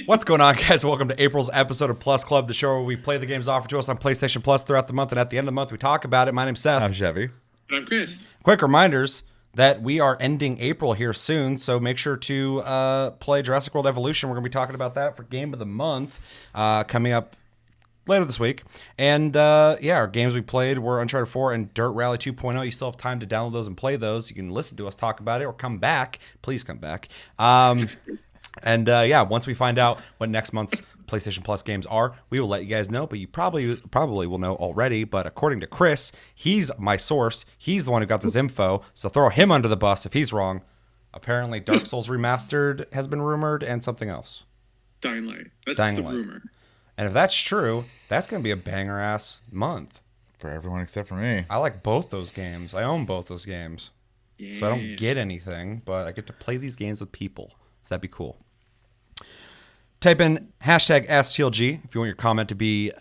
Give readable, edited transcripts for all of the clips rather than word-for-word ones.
What's going on, guys? Welcome to April's episode of Plus Club, the show where we play the games offered to us on PlayStation Plus throughout the month, and at the end of the month, we talk about it. My name's Seth. I'm Chevy. And I'm Chris. Quick reminders that we are ending April here soon, so make sure to play Jurassic World Evolution. We're going to be talking about that for Game of the Month coming up later this week. And our games we played were Uncharted 4 and Dirt Rally 2.0. You still have time to download those and play those. You can listen to us talk about it or come back. Please come back. Once we find out what next month's PlayStation Plus games are, we will let you guys know, but you probably will know already. But according to Chris, he's my source. He's the one who got this info, so throw him under the bus if he's wrong. Apparently, Dark Souls Remastered has been rumored and something else. Dying Light. That's Dying the Light. rumor. And if that's true, that's going to be a banger-ass month. For everyone except for me. I like both those games. I own both those games. Yeah. So I don't get anything, but I get to play these games with people. So that'd be cool. Type in hashtag AskTLG if you want your comment to be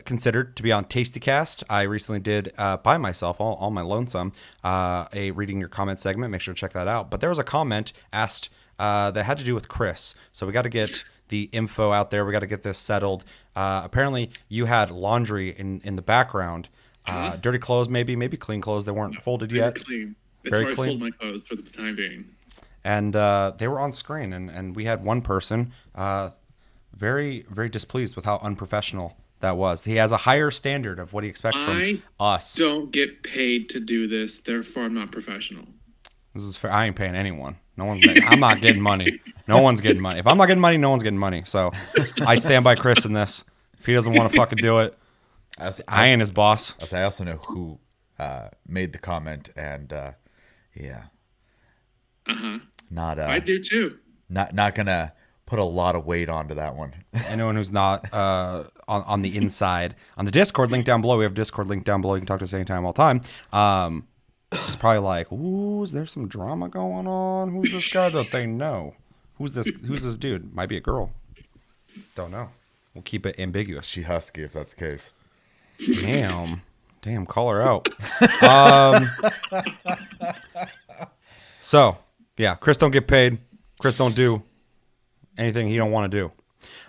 considered to be on TastyCast. I recently did, by myself, all my lonesome, a reading your comment segment. Make sure to check that out. But there was a comment asked that had to do with Chris. So we got to get the info out there. We got to get this settled. Apparently, you had laundry in the background. Dirty clothes, maybe clean clothes. They weren't folded yet. Clean. That's Very why clean. I fold my clothes for the time being. And they were on screen, and we had one person very, very displeased with how unprofessional that was. He has a higher standard of what he expects from us. Don't get paid to do this, therefore I'm not professional. This is fair. I ain't paying anyone. I'm not getting money. No one's getting money. If I'm not getting money, no one's getting money. So I stand by Chris in this. If he doesn't want to fucking do it, I ain't his boss. I also know who made the comment, and not I do too. not gonna put a lot of weight onto that one. Anyone who's not on the inside, on the Discord link down below, we have a Discord link down below. You can talk to us anytime, all the time. It's probably like, ooh, is there some drama going on? Who's this guy that they know? Who's this dude? Might be a girl. Don't know. We'll keep it ambiguous. She husky if that's the case. Damn, call her out. So, yeah, Chris don't get paid. Chris don't do anything he don't want to do.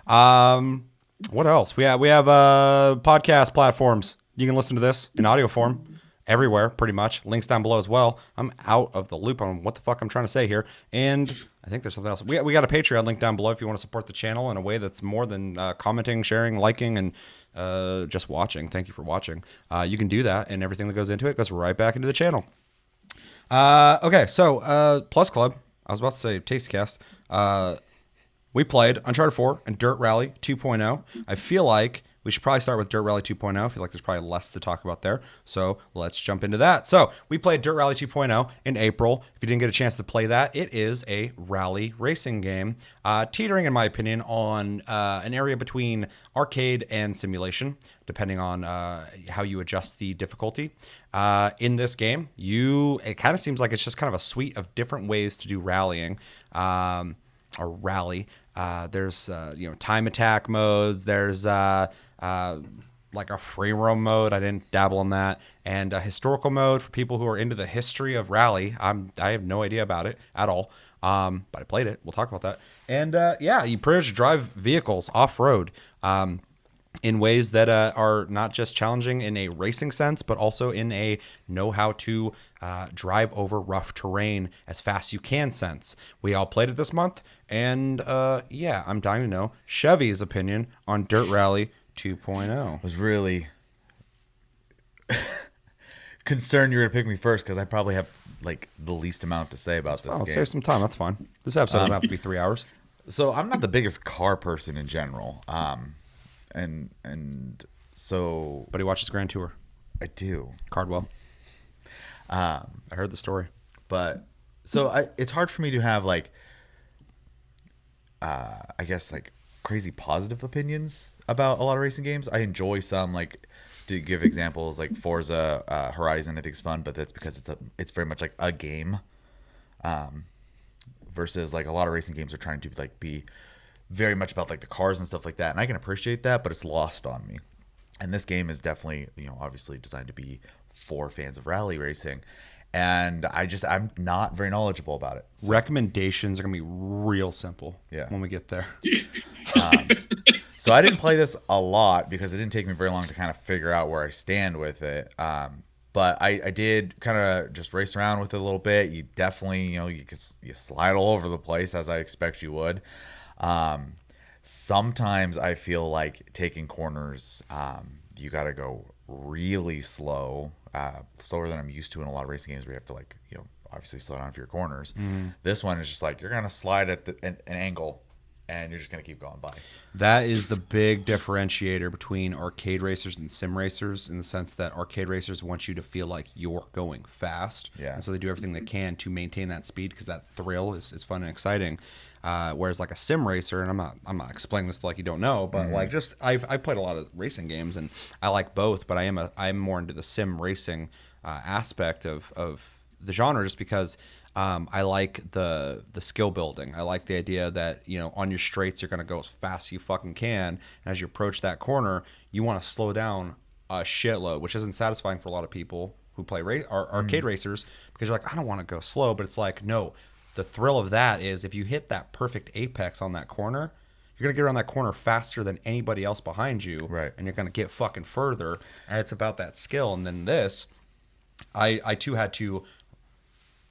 What else? We have podcast platforms. You can listen to this in audio form everywhere, pretty much. Links down below as well. I'm out of the loop on what the fuck I'm trying to say here. And I think there's something else. We got a Patreon link down below if you want to support the channel in a way that's more than commenting, sharing, liking, and just watching. Thank you for watching. You can do that, and everything that goes into it goes right back into the channel. Okay, so Plus Club. I was about to say TastyCast. We played Uncharted 4 and Dirt Rally 2.0. I feel like we should probably start with Dirt Rally 2.0. I feel like there's probably less to talk about there. So let's jump into that. So we played Dirt Rally 2.0 in April. If you didn't get a chance to play that, it is a rally racing game, teetering, in my opinion, on an area between arcade and simulation, depending on how you adjust the difficulty. In this game, it kind of seems like it's just kind of a suite of different ways to do rallying. Or rally. There's time attack modes. There's like a free roam mode. I didn't dabble in that, and a historical mode for people who are into the history of rally. I have no idea about it at all, but I played it. We'll talk about that. And you pretty much drive vehicles off road. In ways that are not just challenging in a racing sense, but also in a know how to drive over rough terrain as fast as you can sense. We all played it this month, and I'm dying to know Chevy's opinion on Dirt Rally 2.0. Was really concerned you were gonna pick me first because I probably have like the least amount to say about this game. Let's save some time. That's fine. This episode doesn't have to be 3 hours. So I'm not the biggest car person in general. So But he watches Grand Tour. I do. Cardwell. I heard the story. But so it's hard for me to have like I guess like crazy positive opinions about a lot of racing games. I enjoy some, like, to give examples, like Forza Horizon I think is fun, but that's because it's very much like a game. Versus like a lot of racing games are trying to like be very much about like the cars and stuff like that, and I can appreciate that, but it's lost on me. And this game is definitely, obviously designed to be for fans of rally racing. and I'm not very knowledgeable about it. So, Recommendations are gonna be real simple. Yeah. When we get there. so I didn't play this a lot because it didn't take me very long to kind of figure out where I stand with it. But I did kind of just race around with it a little bit. You definitely, you slide all over the place as I expect you would. Sometimes I feel like taking corners, you got to go really slow, slower than I'm used to in a lot of racing games where you have to obviously slow down for your corners. This one is just like you're gonna slide at an angle, and you're just gonna keep going by. That is the big differentiator between arcade racers and sim racers, in the sense that arcade racers want you to feel like you're going fast. Yeah. And so they do everything they can to maintain that speed, because that thrill is fun and exciting. Whereas like a sim racer, and I'm not explaining this like you don't know, but like just I've played a lot of racing games and I like both, but I'm more into the sim racing aspect of the genre, just because I like the skill building. I like the idea that, on your straights, you're going to go as fast as you fucking can. And as you approach that corner, you want to slow down a shitload, which isn't satisfying for a lot of people who play arcade racers, because you're like, I don't want to go slow. But it's like, no, the thrill of that is if you hit that perfect apex on that corner, you're going to get around that corner faster than anybody else behind you. Right. And you're going to get fucking further. And it's about that skill. And then this, I too had to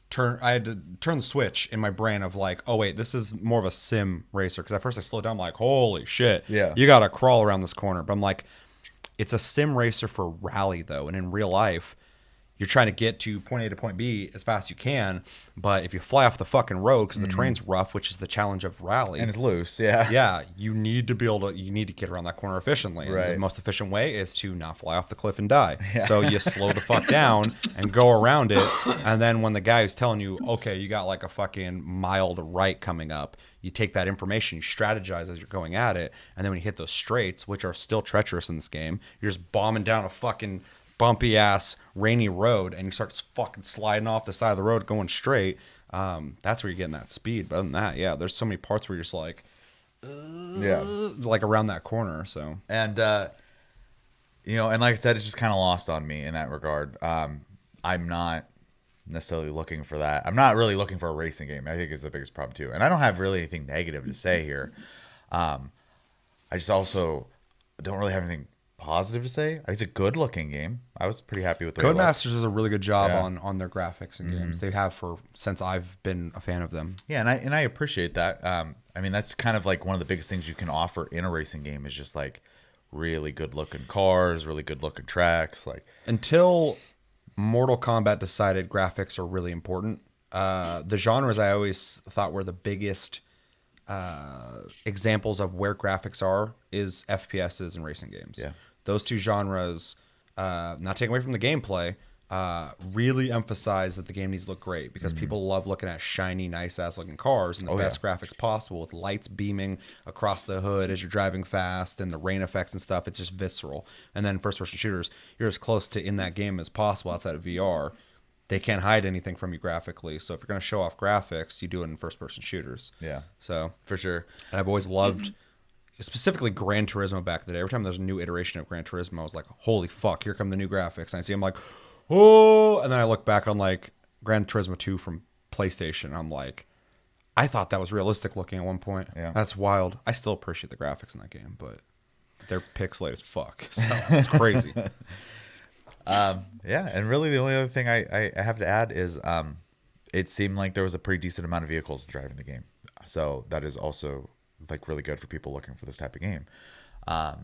turn the switch in my brain of like, oh wait, this is more of a sim racer, because at first I slowed down, I'm like, holy shit, Yeah, you gotta crawl around this corner. But I'm like, it's a sim racer for rally though, and in real life you're trying to get to point A to point B as fast as you can, but if you fly off the fucking road because the terrain's rough, which is the challenge of rally, And it's loose, yeah. yeah, you need to get around that corner efficiently. And Right. the most efficient way is to not fly off the cliff and die. So you slow the fuck down and go around it. And then when the guy who's telling you, okay, you got like a fucking mile to right coming up, you take that information, you strategize as you're going at it. And then when you hit those straights, which are still treacherous in this game, you're just bombing down a fucking bumpy ass rainy road, and you start fucking sliding off the side of the road going straight. That's where you're getting that speed. But other than that, yeah, there's so many parts where you're just like, Yeah. like around that corner. So And and like I said, it's just kind of lost on me in that regard. I'm not necessarily looking for that. I'm not really looking for a racing game, I think, is the biggest problem too. And I don't have really anything negative to say here. I just also don't really have anything positive to say. It's a good looking game. I was pretty happy with the way it looked. Codemasters does a really good job Yeah. on their graphics and games. They have since I've been a fan of them. Yeah, and I appreciate that. I mean, that's kind of like one of the biggest things you can offer in a racing game is just like really good looking cars, really good looking tracks. Like Until Mortal Kombat decided graphics are really important, the genres I always thought were the biggest examples of where graphics are is FPSs and racing games. Yeah. Those two genres, not taking away from the gameplay, really emphasize that the game needs to look great, because people love looking at shiny, nice ass looking cars and the best graphics possible, with lights beaming across the hood as you're driving fast and the rain effects and stuff. It's just visceral. And then first person shooters, you're as close to in that game as possible outside of VR. They can't hide anything from you graphically. So if you're going to show off graphics, you do it in first person shooters. yeah, So for sure. and I've always loved specifically Gran Turismo back in the day. Every time there's a new iteration of Gran Turismo, I was like, holy fuck, here come the new graphics. And I see them like, oh, and then I look back on like Gran Turismo 2 from PlayStation. I'm like, I thought that was realistic looking at one point. Yeah. That's wild. I still appreciate the graphics in that game, but they're pixelated as fuck. So it's crazy. Yeah, and really the only other thing I have to add is it seemed like there was a pretty decent amount of vehicles driving the game. So that is also like really good for people looking for this type of game. Other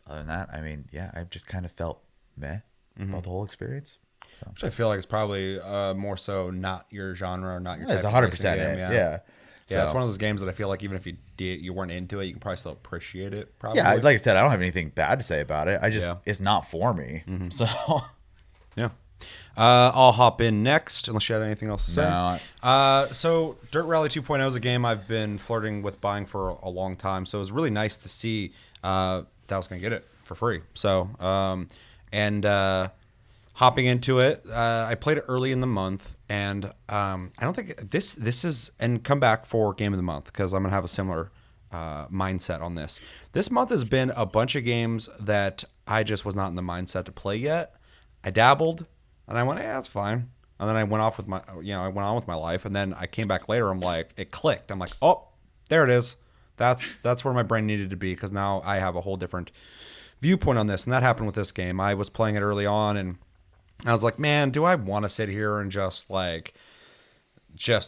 than that, I mean, yeah, I've just kind of felt meh about the whole experience. So Which I feel like it's probably more so not your genre or not your it's type of 100% racing game, it. Yeah. Yeah, it's one of those games that I feel like even if you weren't into it, you can probably still appreciate it. Probably. Yeah, like I said, I don't have anything bad to say about it. I just it's not for me. So Yeah. I'll hop in next, unless you had anything else to say. No. So Dirt Rally 2.0 is a game I've been flirting with buying for a long time. So it was really nice to see that I was going to get it for free. So, hopping into it, I played it early in the month, and I don't think this is, and come back for Game of the Month, because I'm going to have a similar mindset on this. This month has been a bunch of games that I just was not in the mindset to play yet. I dabbled, and I went, yeah, that's fine. And then I went off with my, I went on with my life. And then I came back later. I'm like, it clicked. I'm like, oh, there it is. That's where my brain needed to be, because now I have a whole different viewpoint on this. And that happened with this game. I was playing it early on, and I was like, man, do I want to sit here and just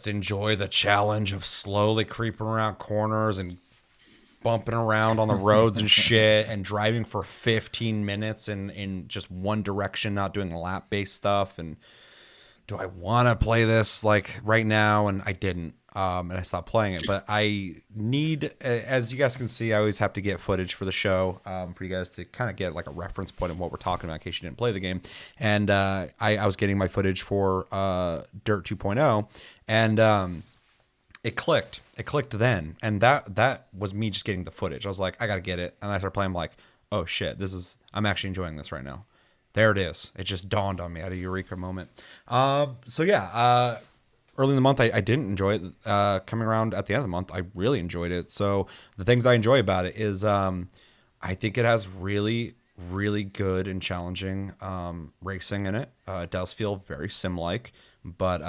enjoy the challenge of slowly creeping around corners and bumping around on the roads and shit and driving for 15 minutes in just one direction, not doing lap-based stuff? And do I want to play this like right now? And I didn't. And I stopped playing it. But I need, as you guys can see, I always have to get footage for the show, for you guys to kind of get like a reference point of what we're talking about in case you didn't play the game. And I was getting my footage for Dirt 2.0, and it clicked. It clicked then. And that was me just getting the footage. I was like, I got to get it. And I started playing. I'm like, oh shit, I'm actually enjoying this right now. There it is. It just dawned on me. I had a eureka moment. So yeah, early in the month, I didn't enjoy it. Coming around at the end of the month, I really enjoyed it. So the things I enjoy about it is I think it has really, really good and challenging racing in it. It does feel very sim-like, but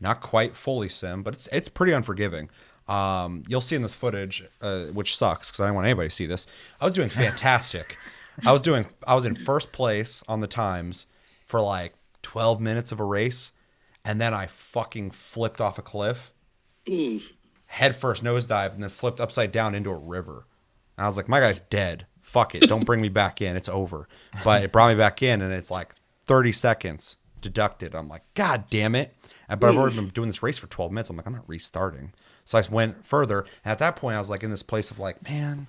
not quite fully sim, but it's pretty unforgiving. You'll see in this footage, which sucks because I don't want anybody to see this. I was doing fantastic. I was in first place on the times for like 12 minutes of a race, and then I fucking flipped off a cliff, head first nosedive, and then flipped upside down into a river. And I was like, my guy's dead. Fuck it. Don't bring me back in. It's over. But it brought me back in, and it's like 30 seconds deducted. I'm like, God damn it. But I've already been doing this race for 12 minutes. I'm like, I'm not restarting. So I went further. And at that point, I was like in this place of like, man,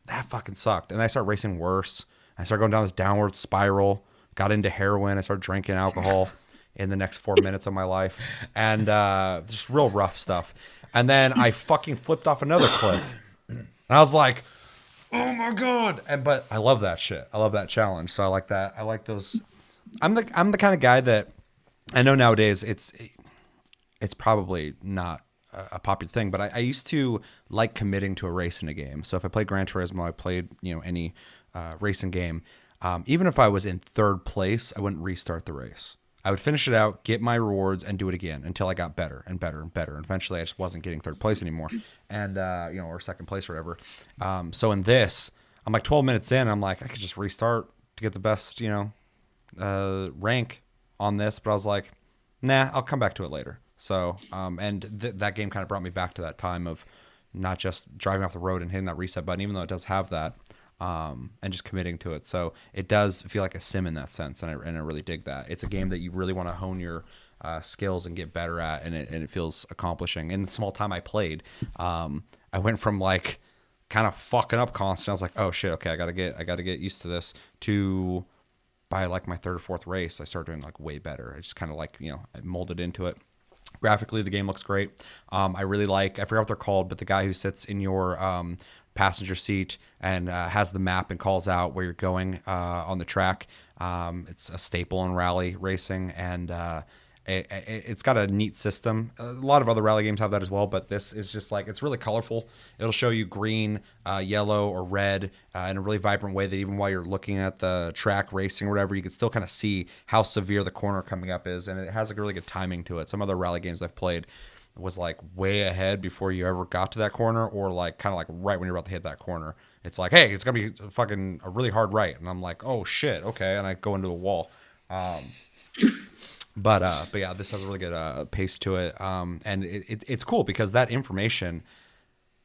that fucking sucked. And I started racing worse. I started going down this downward spiral, got into heroin. I started drinking alcohol in the next 4 minutes of my life, and just real rough stuff. And then I fucking flipped off another cliff, and I was like, oh my God. But I love that shit. I love that challenge. So I like that. I like those. I'm the kind of guy that I know nowadays it's probably not a popular thing, but I used to like committing to a race in a game. So if I played Gran Turismo, I played any racing game, even if I was in third place, I wouldn't restart the race. I would finish it out, get my rewards, and do it again until I got better and better and better. And eventually, I just wasn't getting third place anymore, and or second place or whatever. So in this, I'm like 12 minutes in, I'm like, I could just restart to get the best rank on this, but I was like, nah, I'll come back to it later. So and that game kind of brought me back to that time of not just driving off the road and hitting that reset button, even though it does have that. And just committing to it. So it does feel like a sim in that sense, and I really dig that. It's a game that you really want to hone your skills and get better at, and it feels accomplishing. In the small time I played, I went from like kind of fucking up constantly. I was like, oh shit, okay, I gotta get used to this, to by like my third or fourth race, I started doing like way better. I just kind of like, I molded into it. Graphically, the game looks great. I really like, I forgot what they're called, but the guy who sits in your passenger seat and has the map and calls out where you're going on the track. It's a staple in rally racing, and it's got a neat system. A lot of other rally games have that as well, but this is just like, it's really colorful. It'll show you green, yellow, or red in a really vibrant way that even while you're looking at the track racing or whatever, you can still kind of see how severe the corner coming up is, and it has like a really good timing to it. Some other rally games I've played was like way ahead before you ever got to that corner, or like kind of like right when you're about to hit that corner. It's like, hey, it's gonna be fucking a really hard right, and I'm like, oh shit, okay, and I go into a wall. But yeah, this has a really good pace to it, and it's cool because that information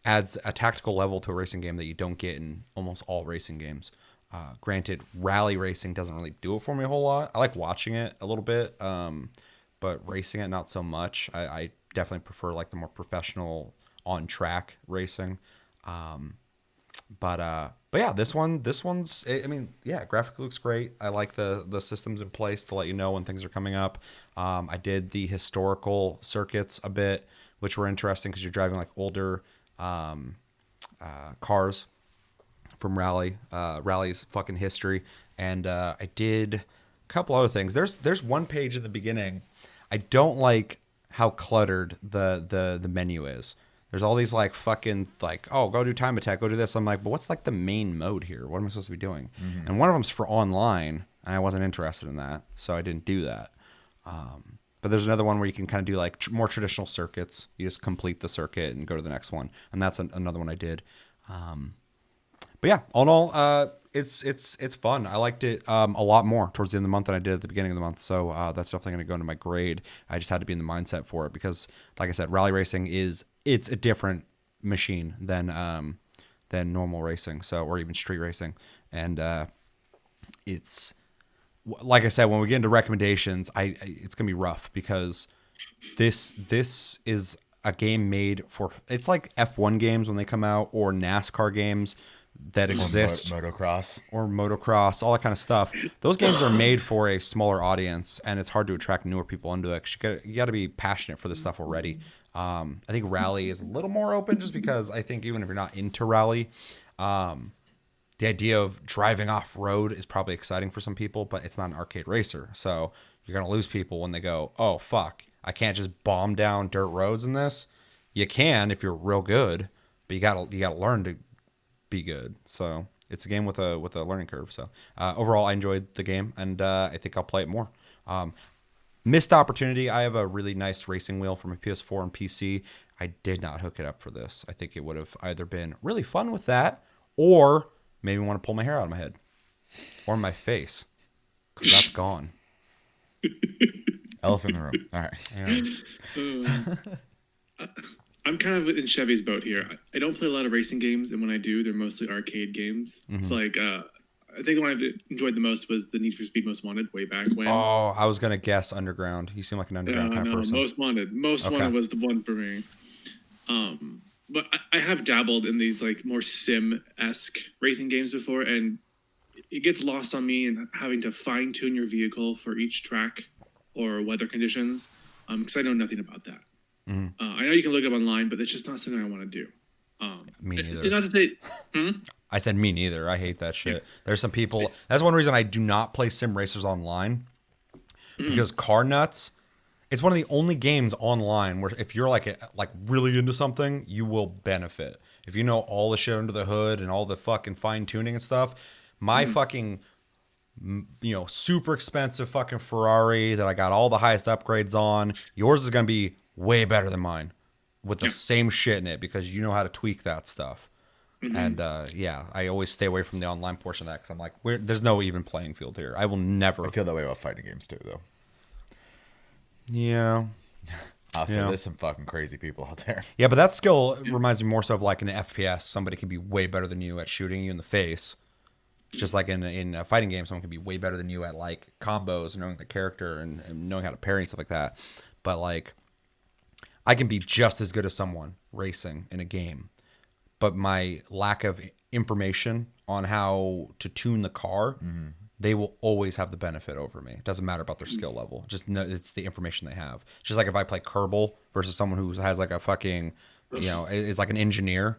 adds a tactical level to a racing game that you don't get in almost all racing games. Granted, rally racing doesn't really do it for me a whole lot. I like watching it a little bit, but racing it not so much. I definitely prefer like the more professional on track racing. But yeah, this one's, I mean, yeah, graphically looks great. I like the systems in place to let you know when things are coming up. I did the historical circuits a bit, which were interesting because you're driving like older cars from rally's fucking history. And I did a couple other things. There's one page at the beginning. I don't like how cluttered the menu is. There's all these like fucking like, oh, go do time attack, go do this. I'm like, but what's like the main mode here? What am I supposed to be doing? And one of them's for online, and I wasn't interested in that, so I didn't do that. But there's another one where you can kind of do like more traditional circuits. You just complete the circuit and go to the next one, and that's another one I did. But yeah, all in all, it's fun. I liked it a lot more towards the end of the month than I did at the beginning of the month. So that's definitely going to go into my grade. I just had to be in the mindset for it because, like I said, rally racing it's a different machine than normal racing. So or even street racing, and it's like I said, when we get into recommendations, it's gonna be rough because this is a game made for, it's like F1 games when they come out or NASCAR games that exist, motocross, all that kind of stuff. Those games are made for a smaller audience, and it's hard to attract newer people into it. You got to be passionate for this stuff already. I think rally is a little more open just because I think even if you're not into rally, the idea of driving off road is probably exciting for some people, but it's not an arcade racer. So you're going to lose people when they go, oh, fuck, I can't just bomb down dirt roads in this. You can if you're real good, but you got to learn to be good. So it's a game with a learning curve. So overall, I enjoyed the game, and I think I'll play it more. Missed opportunity. I have a really nice racing wheel for my PS4 and PC. I did not hook it up for this. I think it would have either been really fun with that or maybe want to pull my hair out of my head or my face because that's gone. Elephant in the room. All right. Yeah. I'm kind of in Chevy's boat here. I don't play a lot of racing games, and when I do, they're mostly arcade games. Mm-hmm. It's like I think the one I've enjoyed the most was the Need for Speed Most Wanted way back when. Oh, I was gonna guess Underground. You seem like an Underground kind of person. Most Wanted. Most Wanted was the one for me. But I have dabbled in these like more sim-esque racing games before, and it gets lost on me in having to fine-tune your vehicle for each track or weather conditions, because I know nothing about that. Mm-hmm. I know you can look up online, but it's just not something I want to do. Me neither. Not to say, I said me neither. I hate that shit. There's some people. That's one reason I do not play sim racers online, because car nuts. It's one of the only games online where if you're like really into something, you will benefit. If you know all the shit under the hood and all the fucking fine tuning and stuff, my fucking, super expensive fucking Ferrari that I got all the highest upgrades on, yours is going to be way better than mine with the same shit in it because you know how to tweak that stuff. Mm-hmm. And I always stay away from the online portion of that because I'm like, there's no even playing field here. I will never. I feel that way about fighting games too, though. Yeah. I'll say there's some fucking crazy people out there. Yeah, but that skill reminds me more so of like in an FPS. Somebody can be way better than you at shooting you in the face. Just like in a fighting game, someone can be way better than you at like combos, knowing the character and knowing how to parry and stuff like that. But like, I can be just as good as someone racing in a game. But my lack of information on how to tune the car, they will always have the benefit over me. It doesn't matter about their skill level. Just know it's the information they have. Just like if I play Kerbal versus someone who has like a fucking, is like an engineer,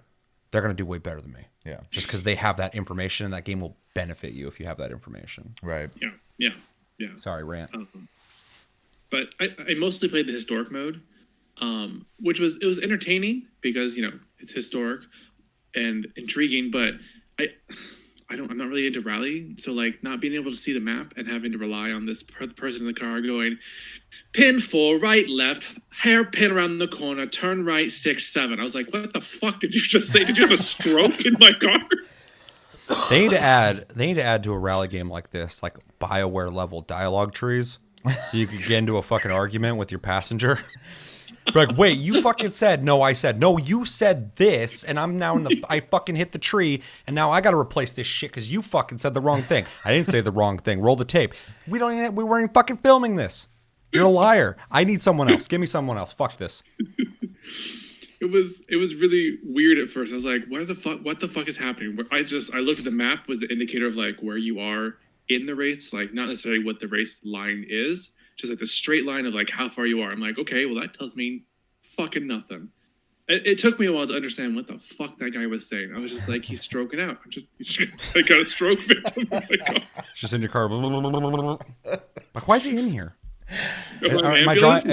they're going to do way better than me. Yeah. Just because they have that information, and that game will benefit you if you have that information. Right. Yeah. Sorry, rant. But I mostly played the historic mode, which was entertaining because, it's historic and intriguing, but I'm not really into rally, so like not being able to see the map and having to rely on this person in the car going, pin 4, right, left, hairpin around the corner, turn right, 6, 7. I was like, what the fuck did you just say? Did you have a stroke in my car? They need to add to a rally game like this, like BioWare level dialogue trees, so you could get into a fucking argument with your passenger. Like, wait, you fucking said, no, I said, no, you said this, and I'm now I fucking hit the tree, and now I got to replace this shit because you fucking said the wrong thing. I didn't say the wrong thing. Roll the tape. We weren't even fucking filming this. You're a liar. I need someone else. Give me someone else. Fuck this. It was really weird at first. I was like, what the fuck is happening? I looked at the map was the indicator of like where you are in the race, like not necessarily what the race line is, just like the straight line of like how far you are. I'm like, okay, well that tells me fucking nothing. It took me a while to understand what the fuck that guy was saying. I was just like, he's stroking out. I got a stroke victim. Oh my God. Just in your car. Like, why is he in here? Am I driving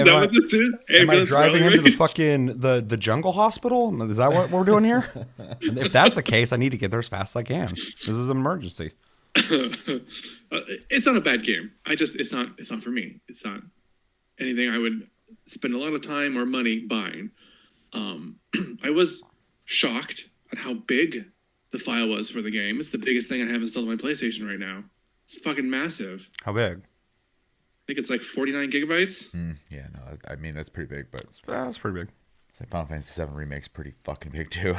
into the fucking the jungle hospital? Is that what we're doing here? If that's the case, I need to get there as fast as I can. This is an emergency. It's not a bad game. It's not for me. It's not. anything I would spend a lot of time or money buying. I was shocked at how big the file was for the game. It's the biggest thing I have installed on my PlayStation right now. It's fucking massive. How big? I think it's like 49 gigabytes. Yeah, no, I mean that's pretty big, but That's pretty big. it's like Final Fantasy VII Remake's pretty fucking big too.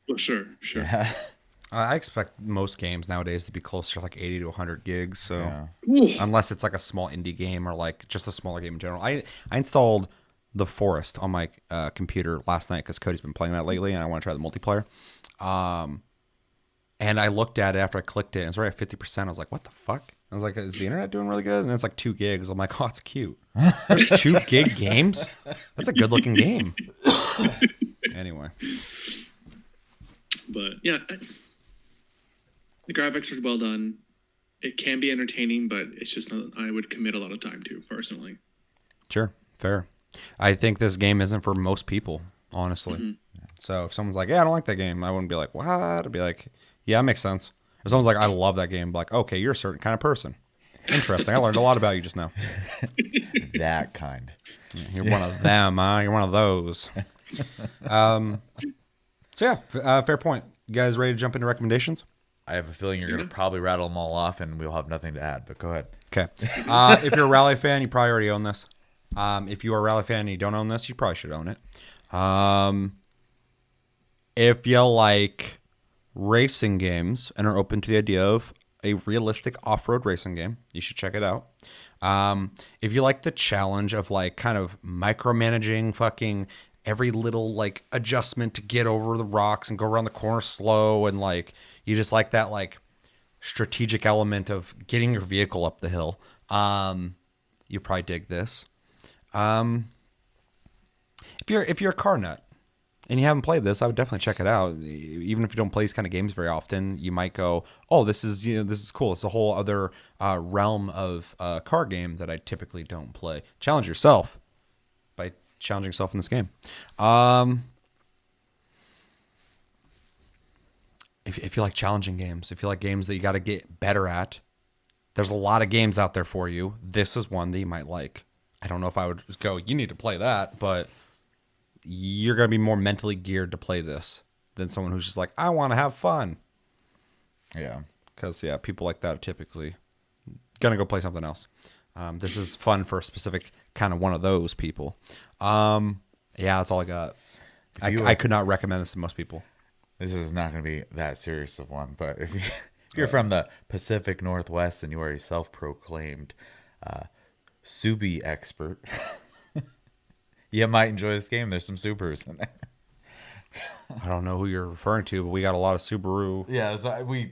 Well, sure. Yeah. I expect most games nowadays to be closer to like 80 to 100 gigs. So Yeah. Ooh. unless it's like a small indie game or like just a smaller game in general. I installed The Forest on my computer last night because Cody's been playing that lately, and I want to try the multiplayer. And I looked at it after I clicked it, and it's right at 50%. I was like, what the fuck? I was like, is the internet doing really good? And it's like 2 gigs. I'm like, oh, it's cute. There's 2 gig games? That's a good looking game. Anyway. But yeah, the graphics are well done. It can be entertaining, but it's just not, I would commit a lot of time to personally. Sure. Fair. I think this game isn't for most people, honestly. Mm-hmm. So if someone's like, yeah, I don't like that game, I wouldn't be like, what? I'd be like, yeah, it makes sense. If someone's like, I love that game, I'd be like, okay, you're a certain kind of person. Interesting. I learned a lot about you just now. That kind. Yeah, you're one of them, huh? You're one of those. So yeah, fair point. You guys ready to jump into recommendations? I have a feeling you're going to probably rattle them all off and we'll have nothing to add, but go ahead. Okay. If you're a Rally fan, you probably already own this. If you are a Rally fan and you don't own this, you probably should own it. If you like racing games and are open to the idea of a realistic off-road racing game, you should check it out. If you like the challenge of like kind of micromanaging fucking every little like adjustment to get over the rocks and go around the corner slow, and like you just like that like strategic element of getting your vehicle up the hill, you probably dig this. If you're a car nut and you haven't played this, I would definitely check it out. Even if you don't play these kind of games very often, you might go, "Oh, this is cool. It's a whole other realm of car game that I typically don't play." Challenge yourself by challenging yourself in this game. If you like challenging games, if you like games that you got to get better at, there's a lot of games out there for you. This is one that you might like. I don't know if I would go, you need to play that, but you're going to be more mentally geared to play this than someone who's just like, I want to have fun. Yeah. Because, yeah, people like that are typically going to go play something else. This is fun for a specific kind of one of those people. Yeah, that's all I got. I could not recommend this to most people. This is not going to be that serious of one, but if you're from the Pacific Northwest and you are a self-proclaimed Subi expert, you might enjoy this game. There's some Subarus in there. I don't know who you're referring to, but we got a lot of Subaru. Yeah,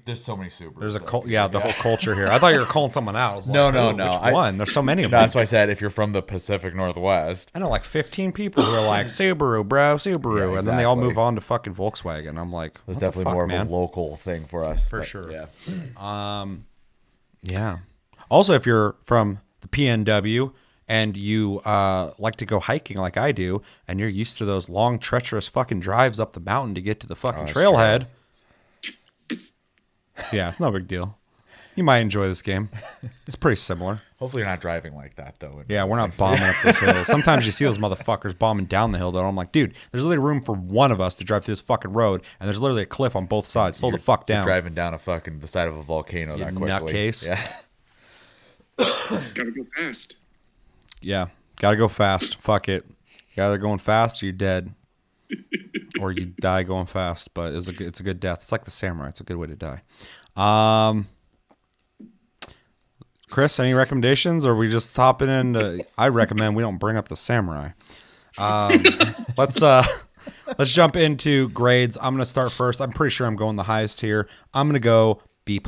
there's so many Subarus. There's the whole culture here. I thought you were calling someone else. No. Which one? There's so many of them. That's why I said if you're from the Pacific Northwest. I know like 15 people who are like, Subaru, bro, Subaru. Yeah, And then they all exactly. move on to fucking Volkswagen. I'm like, It's what definitely the fuck, more man? of a local thing for us. For but, sure. Yeah. Yeah. Also, if you're from the PNW and you like to go hiking like I do, and you're used to those long, treacherous fucking drives up the mountain to get to the fucking that's trailhead, yeah, it's no big deal. You might enjoy this game. It's pretty similar. Hopefully you're not driving like that, though. Yeah, we're not bombing up this hill. Sometimes you see those motherfuckers bombing down the hill, though. I'm like, dude, there's literally room for one of us to drive through this fucking road, and there's literally a cliff on both sides. Slow the fuck down. Driving down the side of a volcano You that quickly. nutcase. Yeah. Gotta go fast. Yeah, gotta go fast. Fuck it. You're either going fast or you're dead. Or you die going fast, but it's a good death. It's like the samurai. It's a good way to die. Chris, any recommendations, or are we just hopping in? I recommend we don't bring up the samurai. Let's jump into grades. I'm gonna start first. I'm pretty sure I'm going the highest here. I'm gonna go B+.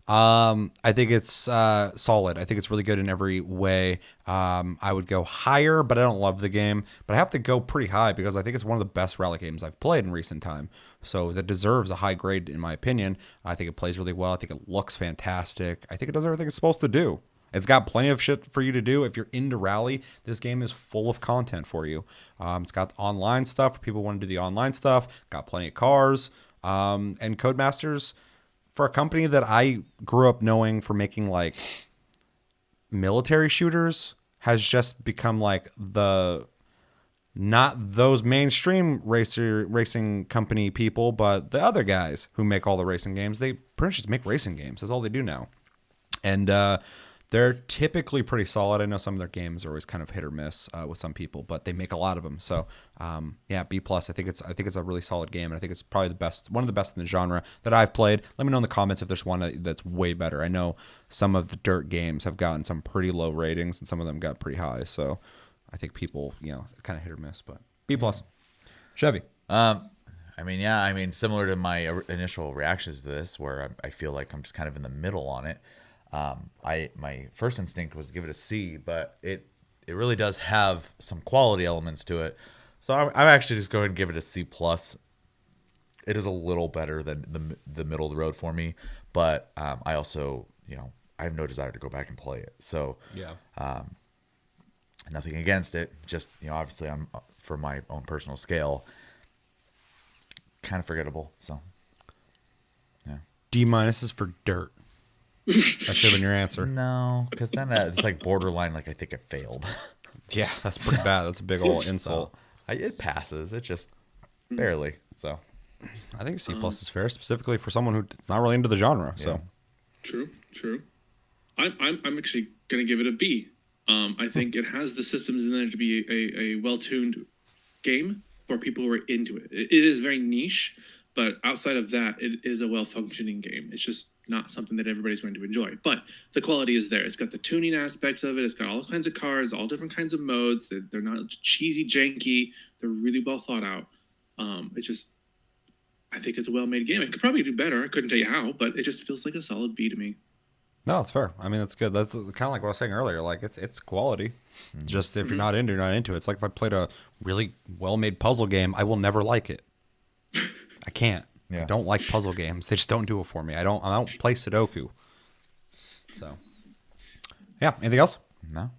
I think it's solid. I think it's really good in every way. I would go higher, but I don't love the game. But I have to go pretty high because I think it's one of the best rally games I've played in recent time. So that deserves a high grade in my opinion. I think it plays really well. I think it looks fantastic. I think it does everything it's supposed to do. It's got plenty of shit for you to do. If you're into rally, this game is full of content for you. It's got online stuff for people who want to do the online stuff. Got plenty of cars. And Codemasters, for a company that I grew up knowing for making like military shooters, has just become like the not those mainstream racing company people, but the other guys who make all the racing games. They pretty much just make racing games. That's all they do now. And they're typically pretty solid. I know some of their games are always kind of hit or miss with some people, but they make a lot of them. So yeah, B+. I think it's a really solid game, and I think it's probably one of the best in the genre that I've played. Let me know in the comments if there's one that's way better. I know some of the dirt games have gotten some pretty low ratings, and some of them got pretty high. So I think people, kind of hit or miss, but B+. Chevy. I mean, similar to my initial reactions to this, where I feel like I'm just kind of in the middle on it. My first instinct was to give it a C, but it really does have some quality elements to it. So I'm actually just going to give it a C+. It is a little better than the middle of the road for me, but I also, I have no desire to go back and play it. So Yeah. Nothing against it. Just, obviously I'm for my own personal scale, kind of forgettable. So yeah. D- is for dirt. That should have been your answer. No, because then it's like borderline. Like I think it failed. Yeah, that's pretty bad. That's a big old insult. It passes. It just barely. So I think C+ is fair, specifically for someone who's not really into the genre. So True. I'm actually gonna give it a B. I think it has the systems in there to be a well-tuned game for people who are into it. It is very niche, but outside of that, it is a well-functioning game. It's just not something that everybody's going to enjoy. But the quality is there. It's got the tuning aspects of it. It's got all kinds of cars, all different kinds of modes. They're not cheesy, janky. They're really well thought out. I think it's a well-made game. It could probably do better. I couldn't tell you how, but it just feels like a solid B to me. no, it's fair. I mean, that's good. That's kind of like what I was saying earlier. Like it's quality. Just if you're not into it, you're not into it. It's like if I played a really well-made puzzle game, I will never like it. I can't. Yeah. I don't like puzzle games. They just don't do it for me. I don't play Sudoku. So, yeah. Anything else? no.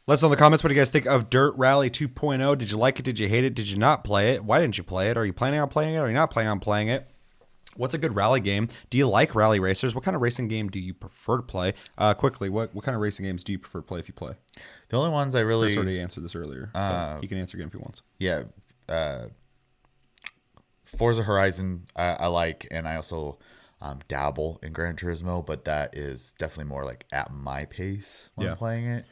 Let us know in the comments what do you guys think of Dirt Rally 2.0. Did you like it? Did you hate it? Did you not play it? Why didn't you play it? Are you planning on playing it? Are you not planning on playing it? What's a good rally game? Do you like rally racers? What kind of racing game do you prefer to play? Quickly, what kind of racing games do you prefer to play if you play? The only ones I really Chris already answered this earlier. But he can answer again if he wants. yeah. Forza Horizon I like, and I also dabble in Gran Turismo, but that is definitely more like at my pace when I'm playing it.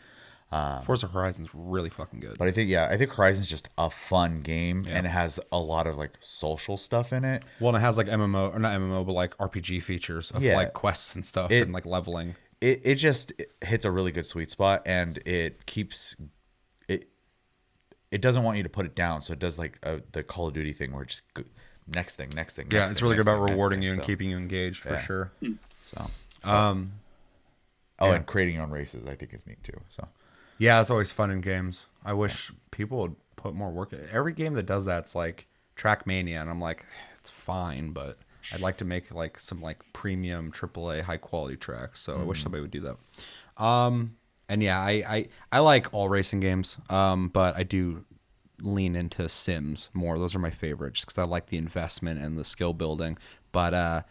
Forza Horizon's really fucking good. But I think Horizon's just a fun game, and it has a lot of like social stuff in it. Well, and it has like MMO, or not MMO, but like RPG features of like quests and stuff and like leveling. It just hits a really good sweet spot, and it keeps it doesn't want you to put it down, so it does like the Call of Duty thing where it just next thing. Yeah, it's really good about rewarding you and keeping you engaged for sure. So and creating your own races I think is neat too. So yeah, it's always fun in games. I wish people would put more work in it. Every game that does that's like Trackmania, and I'm like, it's fine, but I'd like to make like some like premium AAA high quality tracks. So I wish somebody would do that. And yeah, I like all racing games, but I do lean into Sims more. Those are my favorite just because I like the investment and the skill building. But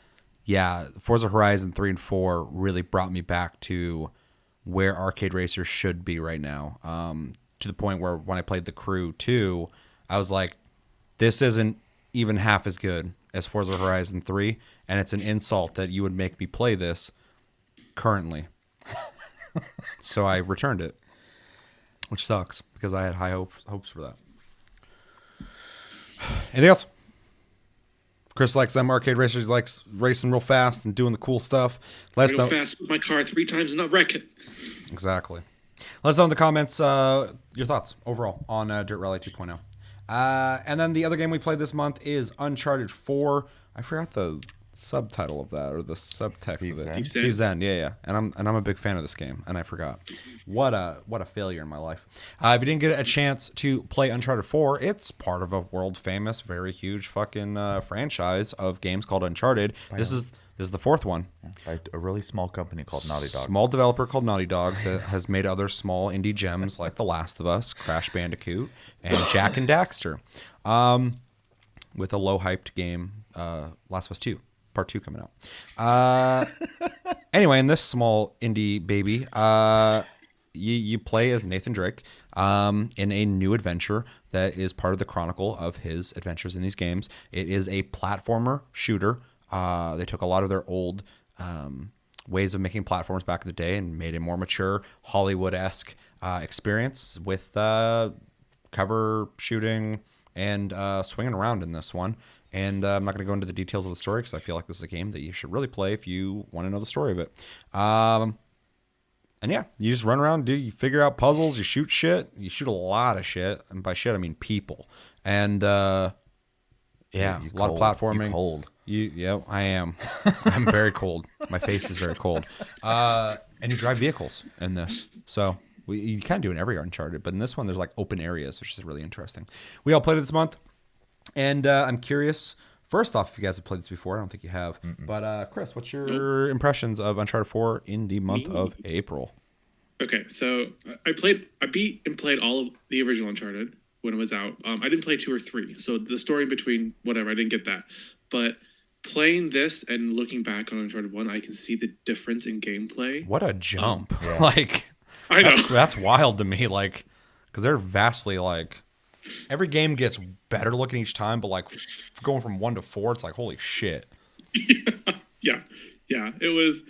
yeah, Forza Horizon 3 and 4 really brought me back to where arcade racers should be right now, to the point where when I played The Crew 2, I was like, this isn't even half as good as Forza Horizon 3, and it's an insult that you would make me play this currently. So I returned it, which sucks because I had high hopes for that. Anything else? Chris likes them arcade racers. He likes racing real fast and doing the cool stuff. Let us know. Fast with my car 3 times and not wreck it. Exactly. Let us know in the comments your thoughts overall on Dirt Rally 2.0. And then the other game we played this month is Uncharted 4. I forgot the subtitle of that or the subtext of it. Thieves End. Yeah. And I'm a big fan of this game, and I forgot. What a failure in my life. If you didn't get a chance to play Uncharted 4, it's part of a world famous, very huge fucking franchise of games called Uncharted. This is the fourth one. By a really small company called Naughty Dog. Small developer called Naughty Dog that has made other small indie gems like The Last of Us, Crash Bandicoot, and Jack and Daxter. With a low hyped game, Last of Us 2. Part 2 coming out. Anyway, in this small indie baby, you play as Nathan Drake in a new adventure that is part of the chronicle of his adventures in these games. It is a platformer shooter. They took a lot of their old ways of making platforms back in the day and made a more mature Hollywood-esque experience with cover shooting and swinging around in this one. And I'm not going to go into the details of the story because I feel like this is a game that you should really play if you want to know the story of it. And yeah, you just run around, you figure out puzzles, you shoot shit. You shoot a lot of shit. And by shit, I mean people. And yeah, a lot of platforming. You're cold. Yeah, I am. I'm very cold. My face is very cold. And you drive vehicles in this. So you kind of do in every Uncharted. But in this one, there's like open areas, which is really interesting. We all played it this month. And I'm curious, first off, if you guys have played this before. I don't think you have. But Chris, what's your impressions of Uncharted 4 in the month of April? Okay, so I beat and played all of the original Uncharted when it was out. I didn't play 2 or 3. So the story in between, whatever, I didn't get that. But playing this and looking back on Uncharted 1, I can see the difference in gameplay. What a jump. Yeah. Like, I know. That's wild to me. Like, because they're vastly like... Every game gets better looking each time, but like going from 1 to 4, it's like, holy shit. Yeah. It was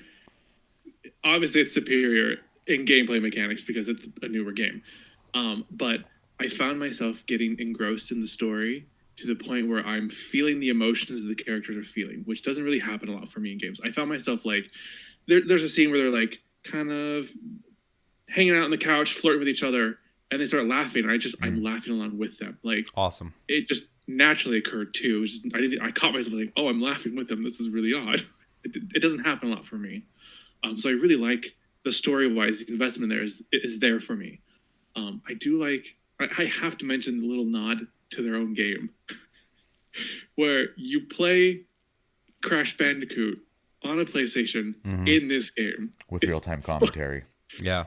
obviously it's superior in gameplay mechanics because it's a newer game. But I found myself getting engrossed in the story to the point where I'm feeling the emotions the characters are feeling, which doesn't really happen a lot for me in games. I found myself like, there's a scene where they're like kind of hanging out on the couch, flirting with each other. And they start laughing, and I'm laughing along with them. Like, awesome. It just naturally occurred too. I caught myself like, oh, I'm laughing with them. This is really odd. It doesn't happen a lot for me. So I really like the story-wise. The investment there is there for me. I do like. I have to mention the little nod to their own game, where you play Crash Bandicoot on a PlayStation in this game with real-time commentary. Yeah.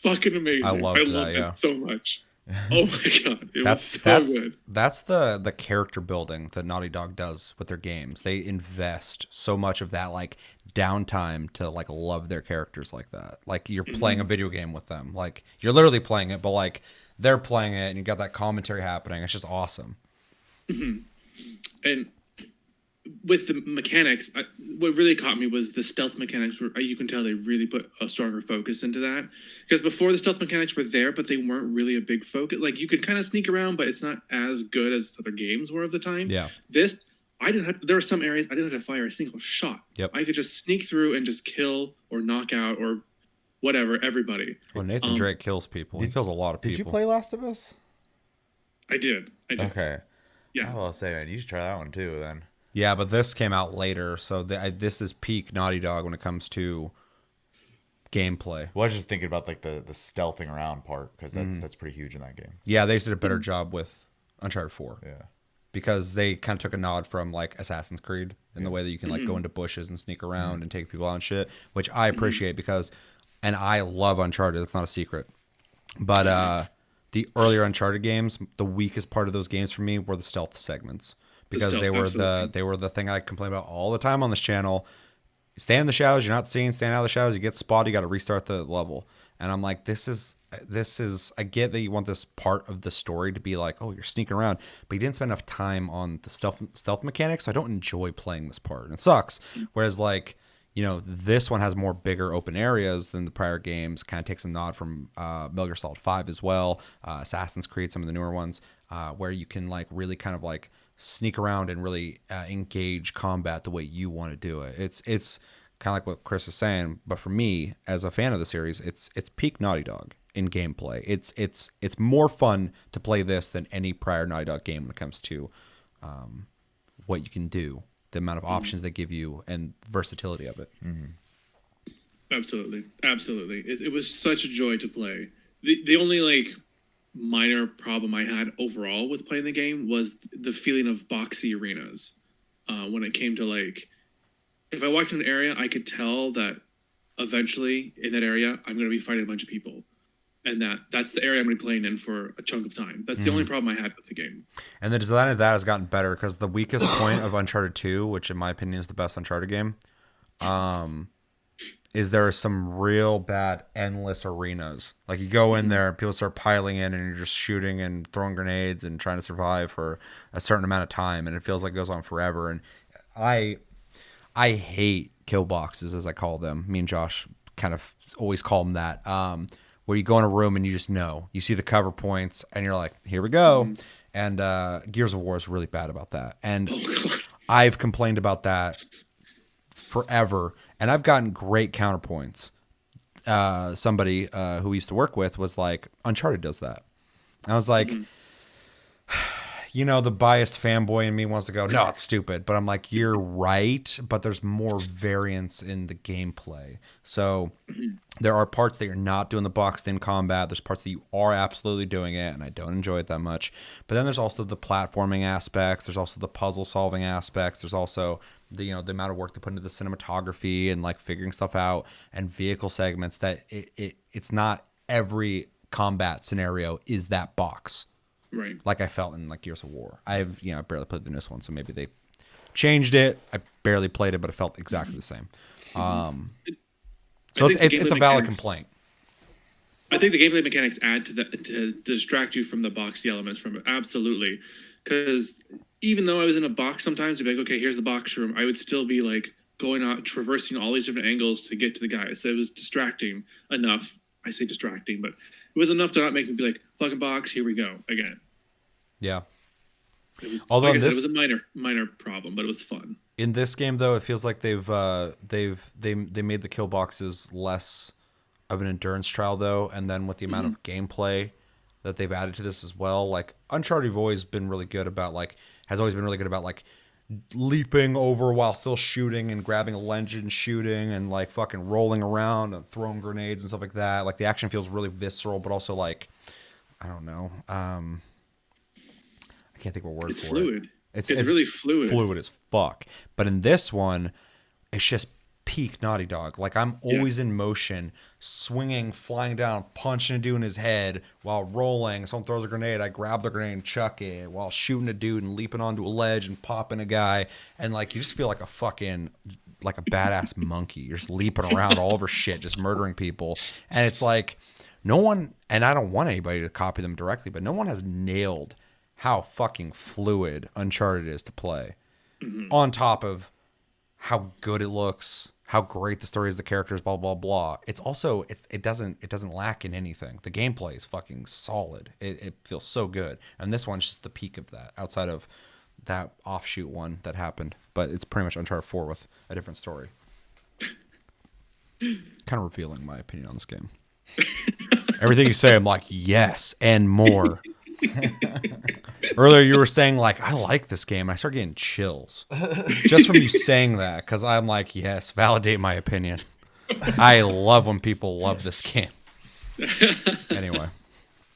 Fucking amazing. I loved it so much. Oh my god, it was so good. That's the character building that Naughty Dog does with their games. They invest so much of that like downtime to like love their characters like that. Like you're playing a video game with them. Like you're literally playing it, but like they're playing it and you got that commentary happening. It's just awesome. And with the mechanics, what really caught me was the stealth mechanics. You can tell they really put a stronger focus into that. Because before the stealth mechanics were there, but they weren't really a big focus. Like you could kind of sneak around, but it's not as good as other games were of the time. Yeah. This, there were some areas I didn't have to fire a single shot. Yep. I could just sneak through and just kill or knock out or whatever everybody. Well, Nathan Drake kills people. He kills a lot of people. Did you play Last of Us? I did. Okay. Yeah. I will say, man, you should try that one too then. Yeah, but this came out later, so this is peak Naughty Dog when it comes to gameplay. Well, I was just thinking about like the stealthing around part because that's pretty huge in that game. Yeah, they did a better job with Uncharted 4. Yeah. Because they kind of took a nod from like Assassin's Creed in the way that you can like go into bushes and sneak around and take people out and shit, which I appreciate because, and I love Uncharted. It's not a secret. But the earlier Uncharted games, the weakest part of those games for me were the stealth segments. Because they were the thing I complain about all the time on this channel. Stay in the shadows, you're not seen. Stand out of the shadows, you get spotted, you got to restart the level. And I'm like, this is. I get that you want this part of the story to be like, oh, you're sneaking around, but you didn't spend enough time on the stealth mechanics. So I don't enjoy playing this part, and it sucks. Whereas like, this one has more bigger open areas than the prior games. Kind of takes a nod from Metal Gear Solid 5 as well, Assassin's Creed, some of the newer ones, where you can like really kind of like sneak around and really engage combat the way you want to do it. It's kind of like what Chris is saying, but for me as a fan of the series, it's peak Naughty Dog in gameplay. It's more fun to play this than any prior Naughty Dog game when it comes to what you can do, the amount of options they give you, and versatility of it. Absolutely. It was such a joy to play. The only like minor problem I had overall with playing the game was the feeling of boxy arenas. When it came to like, if I walked in an area, I could tell that eventually in that area I'm going to be fighting a bunch of people, and that's the area I'm going to be playing in for a chunk of time. That's the only problem I had with the game. And the design of that has gotten better because the weakest point of Uncharted 2, which in my opinion is the best Uncharted game, is there are some real bad endless arenas. Like you go in there and people start piling in and you're just shooting and throwing grenades and trying to survive for a certain amount of time, and it feels like it goes on forever. And I hate kill boxes, as I call them. Me and Josh kind of always call them that. Where you go in a room and you just know. You see the cover points and you're like, here we go. And Gears of War is really bad about that. And I've complained about that forever, and I've gotten great counterpoints. Somebody who we used to work with was like, Uncharted does that. And I was like, the biased fanboy in me wants to go, no, it's stupid. But I'm like, you're right, but there's more variance in the gameplay. So there are parts that you're not doing the boxed in combat. There's parts that you are absolutely doing it, and I don't enjoy it that much. But then there's also the platforming aspects. There's also the puzzle solving aspects. There's also the amount of work they put into the cinematography and like figuring stuff out, and vehicle segments that it's not every combat scenario is that box. Right. Like I felt in like Gears of War. I barely played the newest one, so maybe they changed it. I barely played it, but it felt exactly the same. So it's a valid complaint. I think the gameplay mechanics add to that to distract you from the boxy elements from it. Absolutely. Because even though I was in a box sometimes, I'd be like, okay, here's the box room. I would still be like going out, traversing all these different angles to get to the guys. So it was distracting enough. I say distracting, but it was enough to not make me be like, fucking box, here we go again. Yeah. It was, although like I said, it was a minor problem, but it was fun. In this game, though, it feels like they made the kill boxes less of an endurance trial, though, and then with the amount of gameplay that they've added to this as well, like Uncharted has always been really good about like leaping over while still shooting and grabbing a ledge and shooting and like fucking rolling around and throwing grenades and stuff like that. Like the action feels really visceral, but also like, I don't know. I can't think of a word it's for fluid. it. It's really fluid. Fluid as fuck. But in this one, it's just peak Naughty Dog. Like I'm always in motion, swinging, flying down, punching a dude in his head while rolling. Someone throws a grenade, I grab the grenade and chuck it while shooting a dude and leaping onto a ledge and popping a guy. And like you just feel like a fucking like a badass monkey. You're just leaping around all over shit, just murdering people. And it's like no one, and I don't want anybody to copy them directly, but no one has nailed how fucking fluid Uncharted is to play. On top of how good it looks, how great the story is, the characters, blah blah blah. It's also it doesn't lack in anything. The gameplay is fucking solid. It feels so good, and this one's just the peak of that. Outside of that offshoot one that happened, but it's pretty much Uncharted 4 with a different story. Kind of revealing my opinion on this game. Everything you say, I'm like yes and more. Earlier you were saying like I like this game. I start getting chills just from you saying that, because I'm like yes, validate my opinion. I love when people love this game. Anyway,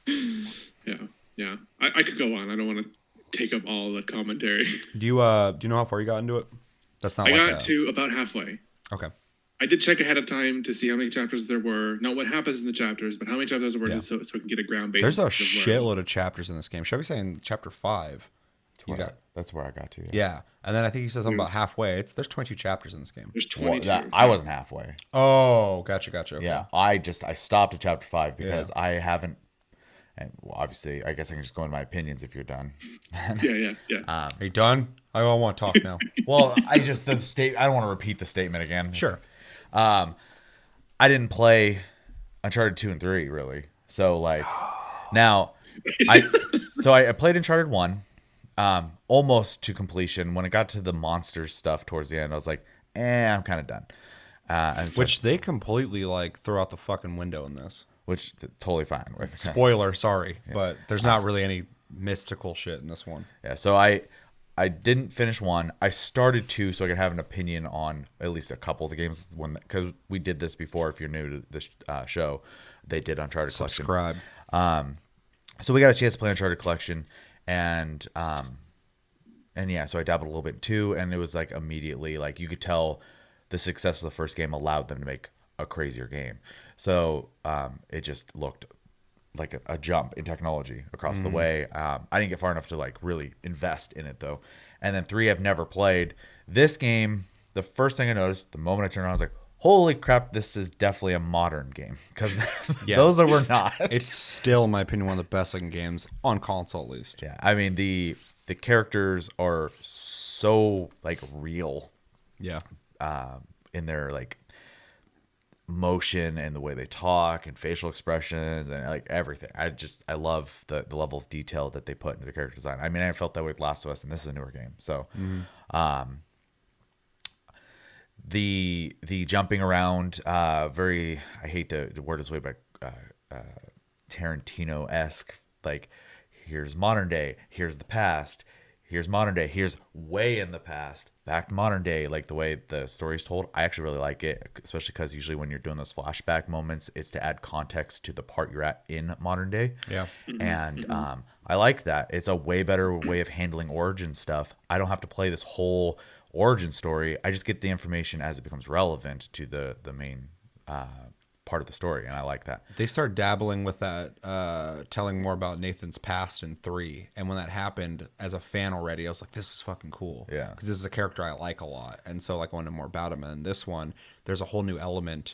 yeah. I could go on. I don't want to take up all the commentary. Do you know how far you got into it? That's not. I got to about halfway. Okay. I did check ahead of time to see how many chapters there were. Not what happens in the chapters, but how many chapters there were, just so I can get a ground base. There's a shitload of chapters in this game. Should I be saying chapter 5? That's where I got to. Yeah. And then I think he says something about halfway. There's 22 chapters in this game. There's 22. I wasn't halfway. Oh, gotcha. Okay. Yeah, I stopped at chapter 5 because I haven't. And obviously, I guess I can just go into my opinions if you're done. Yeah. Are you done? I don't want to talk now. Well, I don't want to repeat the statement again. Sure. I didn't play Uncharted 2 and 3 really. So like now I played Uncharted 1 almost to completion. When it got to the monster stuff towards the end, I was like, I'm kind of done. And so, which they completely like throw out the fucking window in this. Which totally fine with. Spoiler, sorry, but there's not really any mystical shit in this one. Yeah, so I didn't finish 1. I started 2 so I could have an opinion on at least a couple of the games. Because we did this before. If you're new to this show, they did Uncharted Collection. Subscribe. So we got a chance to play Uncharted Collection, and yeah, so I dabbled a little bit in 2, and it was like immediately like you could tell the success of the first game allowed them to make a crazier game. So it just looked like a jump in technology across the way. I didn't get far enough to like really invest in it though. And then 3 I've never played. This game, the first thing I noticed the moment I turned on, I was like, holy crap, this is definitely a modern game, because Yeah. those were not. It's still, in my opinion, one of the best looking games on console, at least. Yeah, I mean the characters are so like real Yeah. in their like motion and the way they talk and facial expressions and like everything. I love the level of detail that they put into the character design. I mean, I felt that with Last of Us, and this is a newer game, so the jumping around, very, I hate to word this way, but Tarantino-esque, like here's modern day, here's the past, here's modern day, here's way in the past, back to modern day. Like the way the story's told, I actually really like it, especially because usually when you're doing those flashback moments, it's to add context to the part you're at in modern day. Yeah. And I like that. It's a way better way of handling origin stuff. I don't have to play this whole origin story. I just get the information as it becomes relevant to the main part of the story, and I like that. They start dabbling with that, telling more about Nathan's past in 3, and when that happened, as a fan already, I was like, this is fucking cool. Yeah. Because this is a character I like a lot, and so like I wanted more about him. And this one, there's a whole new element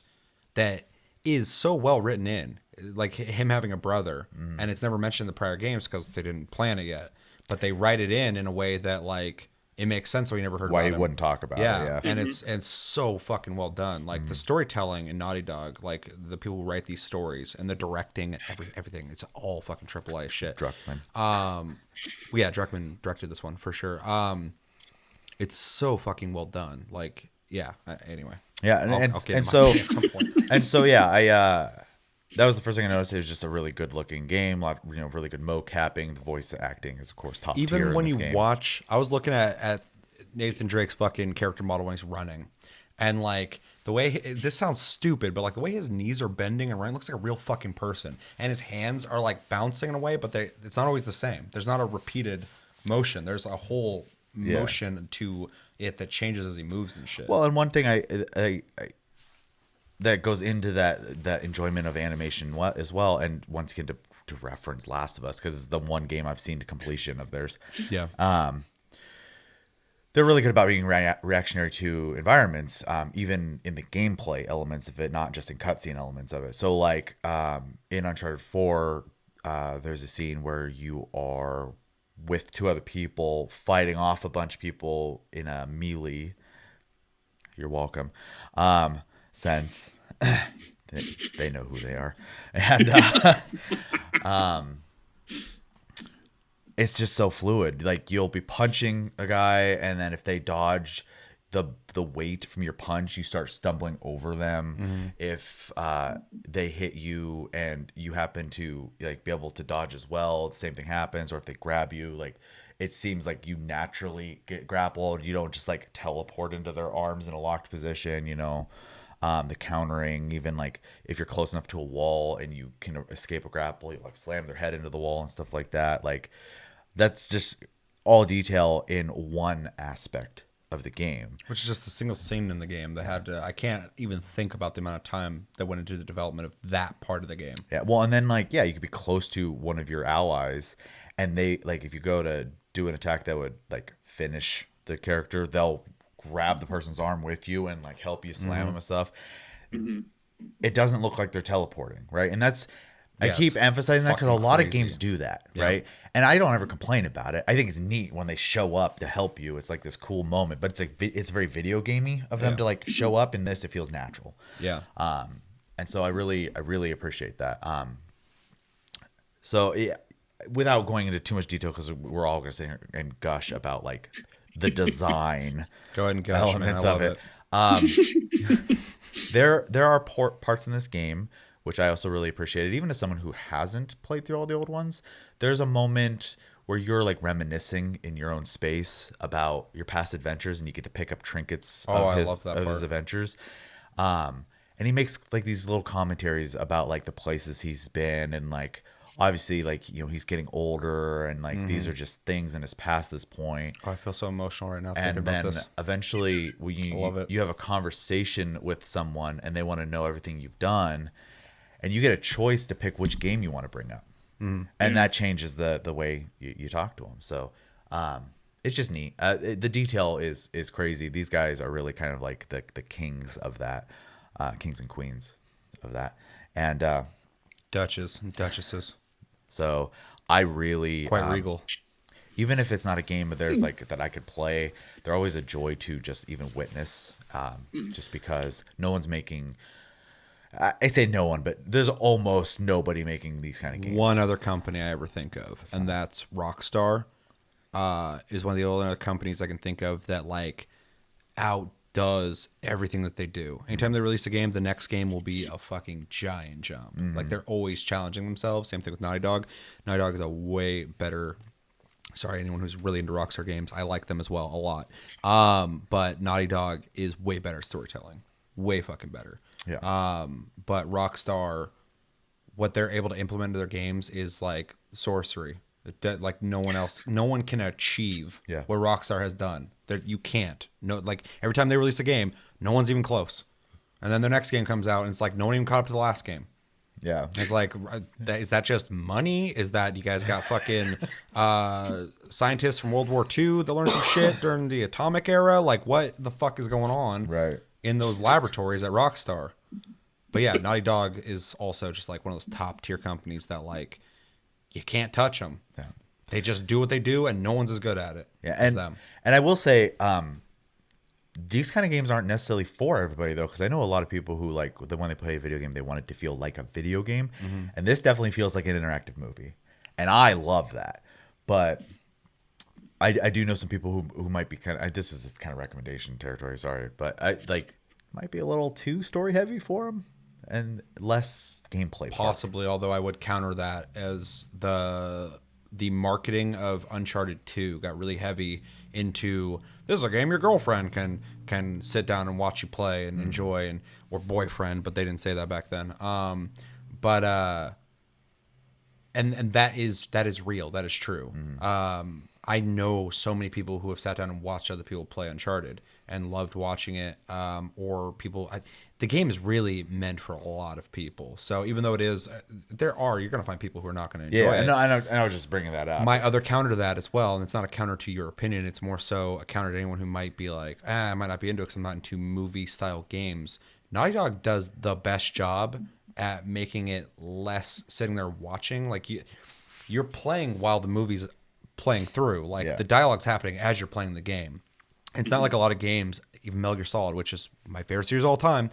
that is so well written in, like him having a brother, and it's never mentioned in the prior games because they didn't plan it yet, but they write it in a way that like it makes sense why you never heard Why about he him. wouldn't talk about it. Yeah. And it's so fucking well done. Like the storytelling in Naughty Dog, like the people who write these stories and the directing, everything, it's all fucking AAA shit. Druckmann. Yeah, Druckmann directed this one for sure. It's so fucking well done. Like, yeah. Anyway. Yeah, I'll get and in so at some point. and so yeah, I that was the first thing I noticed. It was just a really good looking game, a lot, really good mocapping. The voice acting is of course top tier. Even when you game. watch, I was looking at Nathan Drake's fucking character model when he's running, and like the way this sounds stupid, but like the way his knees are bending and running looks like a real fucking person, and his hands are like bouncing in a way, but it's not always the same. There's not a repeated motion. There's a whole motion to it that changes as he moves and shit. Well, and one thing I that goes into that enjoyment of animation as well, and once again to reference Last of Us, because it's the one game I've seen to completion of theirs. Yeah. They're really good about being reactionary to environments, even in the gameplay elements of it, not just in cutscene elements of it. So like in Uncharted 4, there's a scene where you are with 2 other people fighting off a bunch of people in a melee. You're welcome. Sense they know who they are, and it's just so fluid. Like you'll be punching a guy, and then if they dodge the weight from your punch, you start stumbling over them. If they hit you and you happen to like be able to dodge as well, the same thing happens. Or if they grab you, like it seems like you naturally get grappled. You don't just like teleport into their arms in a locked position, the countering, even like if you're close enough to a wall and you can escape a grapple, you like slam their head into the wall and stuff like that. Like that's just all detail in one aspect of the game, Which is just a single scene in the game that had to, I can't even think about the amount of time that went into the development of that part of the game. Yeah, well, and then like you could be close to one of your allies, and they like if you go to do an attack that would like finish the character, they'll grab the person's arm with you and like help you slam them and stuff. It doesn't look like they're teleporting, right? And that's I keep emphasizing that because a lot of games do that, right? And I don't ever complain about it. I think it's neat when they show up to help you. It's like this cool moment, but it's like it's very video gamey of them to like show up. In this, it feels natural. Yeah. And so I really appreciate that. So yeah, without going into too much detail, because we're all going to sit here and gush about like the design Go ahead and gush, elements man. I love of it. There are parts in this game which I also really appreciated. Even as someone who hasn't played through all the old ones, there's a moment where you're like reminiscing in your own space about your past adventures, and you get to pick up trinkets of his adventures. And he makes like these little commentaries about like the places he's been, and like obviously like he's getting older, and like these are just things in his past this point. Oh, I feel so emotional right now And thinking then about this. eventually you have a conversation with someone, and they want to know everything you've done, and you get a choice to pick which game you want to bring up. And that changes the way you talk to them. So it's just neat. The detail is crazy. These guys are really kind of like the kings of that. kings and queens of that. And Duchess and duchesses. so I really Quite regal. even if it's not a game but there's like that I could play, they're always a joy to just even witness, just because no one's making. I say no one, but there's almost nobody making these kind of games. One other company I ever think of, and that's Rockstar. Is one of the only other companies I can think of that like outdoes everything that they do. Anytime they release a game, the next game will be a fucking giant jump. Like they're always challenging themselves. Same thing with Naughty Dog. Naughty Dog is a way better. Sorry, anyone who's really into Rockstar games, I like them as well a lot. But Naughty Dog is way better at storytelling, way fucking better. Yeah. But Rockstar, what they're able to implement into their games is like sorcery. Like no one can achieve Yeah. what Rockstar has done. You can't. No, like every time they release a game, no one's even close. And then their next game comes out, and it's like no one even caught up to the last game. Yeah. It's like, is that just money? Is that you guys got fucking scientists from World War II that learned some shit during the atomic era? Like, what the fuck is going on Right. in those laboratories at Rockstar? But yeah, Naughty Dog is also just like one of those top tier companies that like you can't touch them. Yeah. They just do what they do, and no one's as good at it as them. And I will say, these kind of games aren't necessarily for everybody though, because I know a lot of people who like when they play a video game, they want it to feel like a video game, and this definitely feels like an interactive movie, and I love that. But I do know some people who might be this is kind of recommendation territory, sorry, but I like might be a little too story heavy for them and less gameplay. Possibly, although I would counter that as the marketing of Uncharted 2 got really heavy into this is a game your girlfriend can sit down and watch you play and enjoy, and or boyfriend, but they didn't say that back then. And that is real. That is true. I know so many people who have sat down and watched other people play Uncharted and loved watching it. Or people, the game is really meant for a lot of people. So even though it is, you're going to find people who are not going to enjoy it. Yeah, I was just bringing that up. My other counter to that as well, and it's not a counter to your opinion, it's more so a counter to anyone who might be like, I might not be into it because I'm not into movie-style games. Naughty Dog does the best job at making it less sitting there watching. Like you're playing while the movie's playing through. Like the dialogue's happening as you're playing the game. It's not like a lot of games, even Metal Gear Solid, which is my favorite series of all time.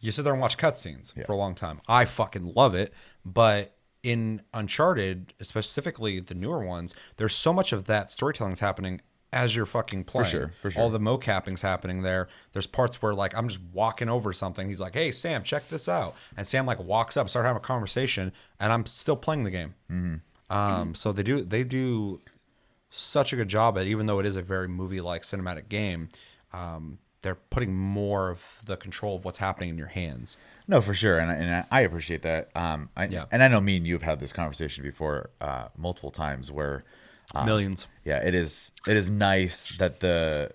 You sit there and watch cutscenes for a long time. I fucking love it. But in Uncharted, specifically the newer ones, there's so much of that storytelling that's happening as you're fucking playing. For sure. All the mocapping's happening there. There's parts where like I'm just walking over something. He's like, "Hey Sam, check this out," and Sam like walks up, start having a conversation, and I'm still playing the game. So they do such a good job at, even though it is a very movie-like cinematic game, they're putting more of the control of what's happening in your hands. No, for sure, and I appreciate that. And I know me and you have had this conversation before multiple times where Millions. Yeah, it is nice that the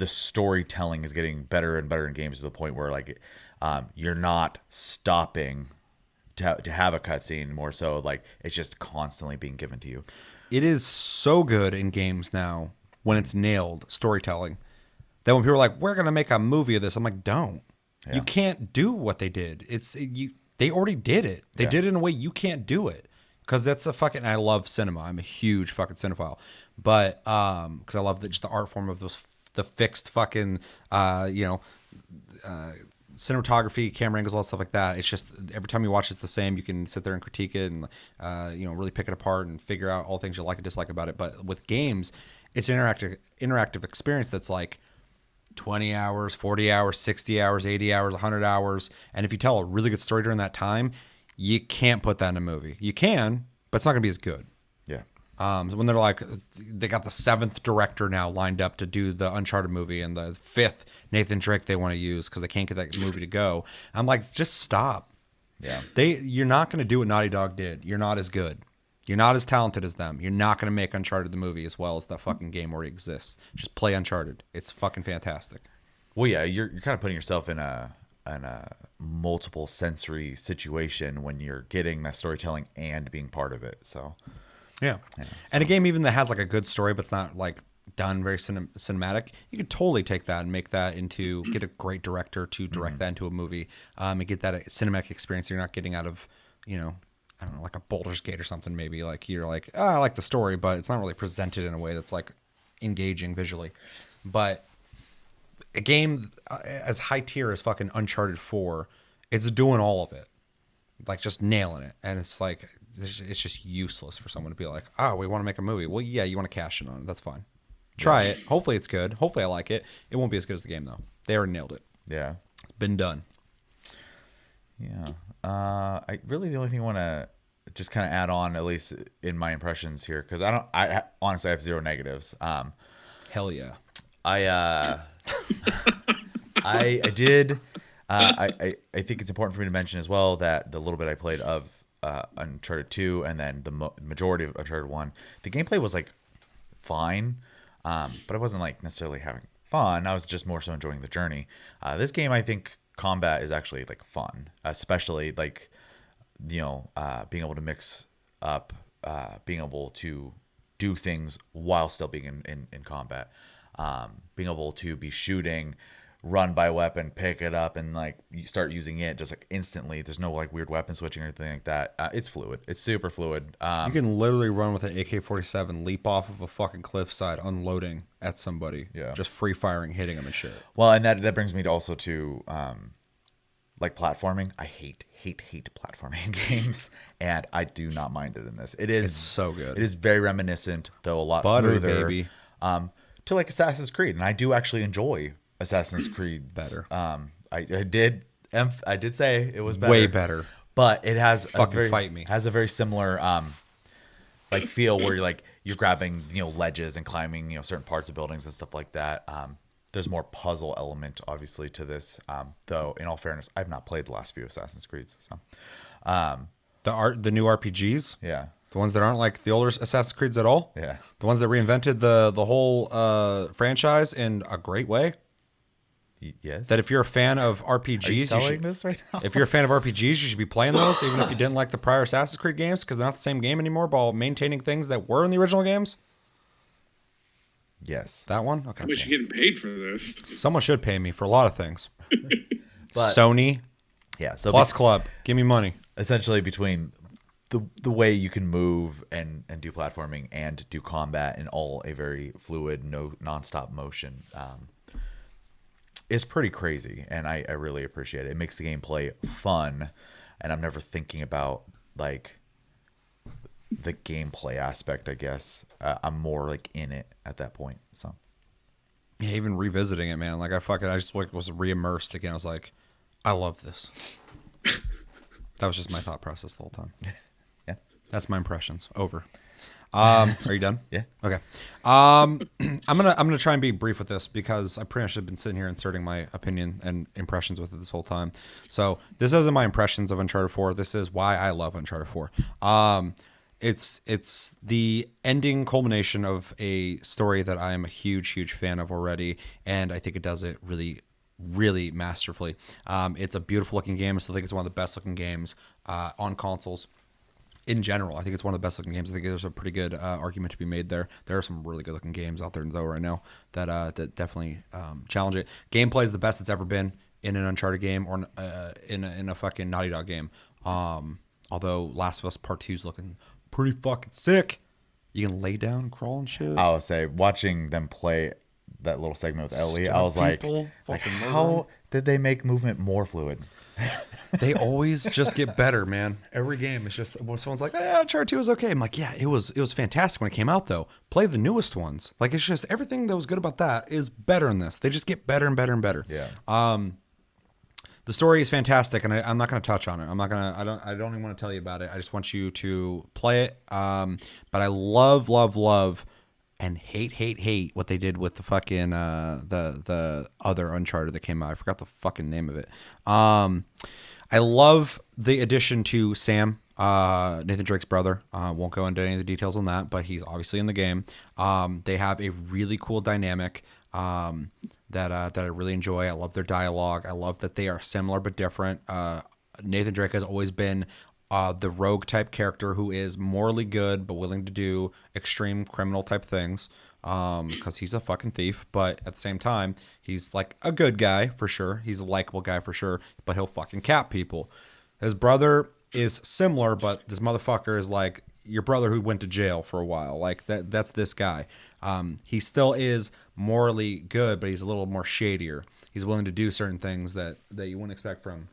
storytelling is getting better and better in games to the point where like you're not stopping to have a cutscene. More so, like it's just constantly being given to you. It is so good in games now when it's nailed storytelling that when people are like, "We're gonna make a movie of this," I'm like, "Don't." Yeah. You can't do what they did. They already did it. They did it in a way you can't do it. Because that's a fucking, I love cinema. I'm a huge fucking cinephile. But, because I love just the art form of the fixed fucking, cinematography, camera angles, all that stuff like that. It's just, every time you watch it's the same. You can sit there and critique it and, really pick it apart and figure out all things you like and dislike about it. But with games, it's an interactive experience that's like 20 hours, 40 hours, 60 hours, 80 hours, 100 hours. And if you tell a really good story during that time, you can't put that in a movie. You can, but it's not going to be as good. Yeah. So when they're like, they got the 7th director now lined up to do the Uncharted movie and the 5th Nathan Drake they want to use because they can't get that movie to go. I'm like, just stop. Yeah. You're not going to do what Naughty Dog did. You're not as good. You're not as talented as them. You're not going to make Uncharted the movie as well as that fucking game already exists. Just play Uncharted. It's fucking fantastic. Well, yeah, you're kind of putting yourself in a multiple sensory situation when you're getting that storytelling and being part of it. So yeah. And a game even that has like a good story but it's not like done very cinematic. You could totally take that and make that into get a great director to direct that into a movie, and get that cinematic experience you're not getting out of, I don't know, like a Baldur's Gate or something. Maybe like you're like, oh, I like the story, but it's not really presented in a way that's like engaging visually. But a game as high tier as fucking Uncharted 4, it's doing all of it, like just nailing it, and it's like it's just useless for someone to be like, oh, we want to make a movie. Well, yeah, you want to cash in on it. That's fine. Try it. Hopefully it's good. Hopefully I like it. It won't be as good as the game though. They already nailed it. Yeah. It's been done. Yeah. I really, the only thing I want to just kind of add on, at least in my impressions here, because I honestly have zero negatives. Hell yeah. I did. I think it's important for me to mention as well that the little bit I played of Uncharted 2 and then the majority of Uncharted 1, the gameplay was like fine, but I wasn't like necessarily having fun. I was just more so enjoying the journey. This game, I think combat is actually like fun, especially like being able to mix up, being able to do things while still being in combat, being able to be shooting, run by weapon, pick it up, and like you start using it just like instantly. There's no like weird weapon switching or anything like that. It's fluid. It's super fluid. You can literally run with an AK-47, leap off of a fucking cliffside, unloading at somebody. Yeah. Just free firing, hitting them and shit. Well, and that brings me to also to like platforming. I hate platforming games, and I do not mind it in this. It's so good. It is very reminiscent, though a lot Butter, smoother, baby. To like Assassin's Creed, and I do actually enjoy Assassin's Creed better. I did say it was better. Way better. But it has fight me. Has a very similar like feel where you're grabbing ledges and climbing certain parts of buildings and stuff like that. There's more puzzle element obviously to this. Though in all fairness, I've not played the last few Assassin's Creeds. So the new RPGs. yeah. The ones that aren't like the older Assassin's Creeds at all. Yeah. The ones that reinvented the whole franchise in a great way. Yes. That if you're a fan of RPGs, Are you selling this right now? If you're a fan of RPGs, you should be playing those, even if you didn't like the prior Assassin's Creed games, because they're not the same game anymore, while maintaining things that were in the original games. Yes. That one? Okay. How much you getting paid for this? Someone should pay me for a lot of things. But Sony, yeah. So Plus Club, give me money. essentially between the way you can move and do platforming and do combat in all a very fluid, non-stop motion, is pretty crazy, and I really appreciate it. It makes the gameplay fun, and I'm never thinking about like the gameplay aspect, I guess. I'm more like in it at that point. So Yeah, even revisiting it, man. Like I just like was re-immersed again. I was like, I love this. That was just my thought process the whole time. yeah. That's my impressions. Over. Are you done? Yeah. Okay. I'm gonna try and be brief with this because I pretty much have been sitting here inserting my opinion and impressions with it this whole time. So this isn't my impressions of Uncharted 4. This is why I love Uncharted 4. It's the ending culmination of a story that I am a huge fan of already, and I think it does it really masterfully. It's a beautiful looking game. I still think it's one of the best looking games on consoles. In general, I think it's one of the best looking games. I think there's a pretty good argument to be made there. There are some really good looking games out there though right now that definitely challenge it. Gameplay is the best it's ever been in an Uncharted game or in a fucking Naughty Dog game. Although Last of Us Part 2 is looking pretty fucking sick. You can lay down and crawl and shit. I would say watching them play that little segment with Ellie, I was like how did they make movement more fluid? They always just get better, man. Every game is just when someone's like, Uncharted 2 is okay. I'm like, yeah, it was fantastic when it came out though. Play the newest ones. Like it's just everything that was good about that is better in this. They just get better and better and better. Yeah. The story is fantastic, and I'm not going to touch on it. I don't even want to tell you about it. I just want you to play it. But I love and hate what they did with the fucking the other Uncharted that came out. I forgot the fucking name of it. I love the addition to Sam, Nathan Drake's brother. Won't go into any of the details on that, but he's obviously in the game. They have a really cool dynamic that I really enjoy. I love their dialogue. I love that they are similar but different. Nathan Drake has always been the rogue type character who is morally good but willing to do extreme criminal type things. because he's a fucking thief. But at the same time, he's like a good guy for sure. He's a likable guy for sure. But he'll fucking cap people. His brother is similar, but this motherfucker is like your brother who went to jail for a while. Like that's this guy. He still is morally good, but he's a little more shadier. He's willing to do certain things that you wouldn't expect from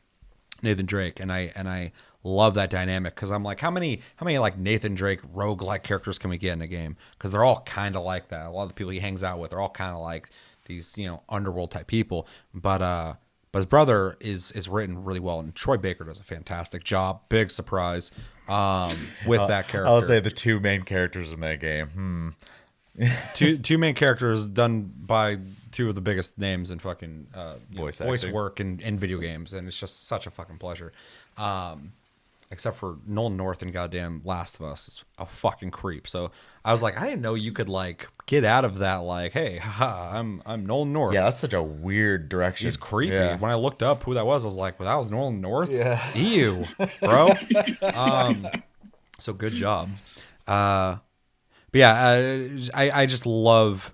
Nathan Drake, and I love that dynamic because I'm like, how many like Nathan Drake roguelike characters can we get in a game? Because they're all kind of like that. A lot of the people he hangs out with are all kind of like these, you know, underworld type people. But his brother is written really well, and Troy Baker does a fantastic job. Big surprise with that character. I'll say the two main characters in that game. two main characters done by two of the biggest names in fucking voice work in video games, and it's just such a fucking pleasure. Except for Nolan North and goddamn Last of Us is a fucking creep. So I was like, I didn't know you could like get out of that. Like, hey, haha, I'm Nolan North. Yeah, that's such a weird direction. He's creepy. Yeah. When I looked up who that was, I was like, well, that was Nolan North. Yeah. Ew, bro. So good job. But yeah, I just love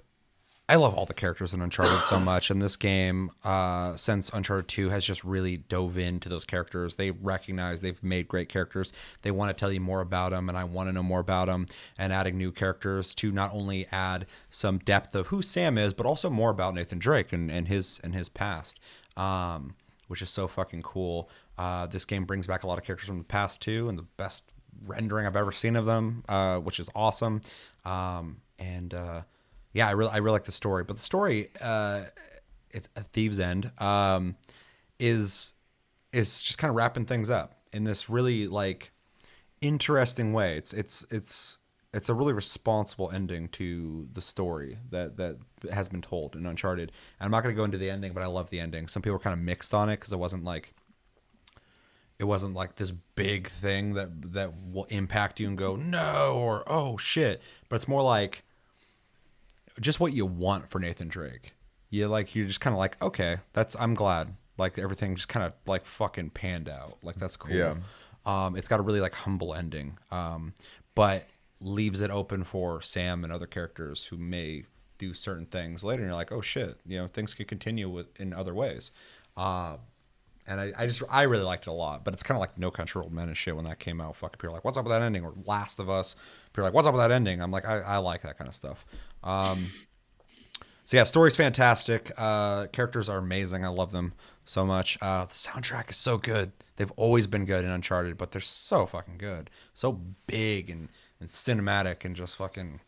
all the characters in Uncharted so much. And this game, since Uncharted 2 has just really dove into those characters, they recognize they've made great characters. They want to tell you more about them, and I want to know more about them. And adding new characters to not only add some depth of who Sam is, but also more about Nathan Drake and his past, which is so fucking cool. This game brings back a lot of characters from the past too, and the best rendering I've ever seen of them, which is awesome. Yeah, I really like the story, but the story, it's a Thieves End, is just kind of wrapping things up in this really like interesting way. It's a really responsible ending to the story that has been told in Uncharted. And I'm not going to go into the ending, but I love the ending. Some people are kind of mixed on it because it wasn't like this big thing that will impact you and go no or oh shit, but it's more like just what you want for Nathan Drake. You're just kind of like, okay, I'm glad. Like everything just kind of like fucking panned out. Like that's cool. Yeah. It's got a really like humble ending, but leaves it open for Sam and other characters who may do certain things later. And you're like, oh shit, things could continue in other ways. And I really liked it a lot, but it's kind of like No Country for Old Men and shit when that came out. Fucking people are like, what's up with that ending? Or Last of Us. People are like, what's up with that ending? I'm like, I like that kind of stuff. So yeah, story's fantastic. Characters are amazing. I love them so much. The soundtrack is so good. They've always been good in Uncharted, but they're so fucking good. So big and cinematic and just fucking,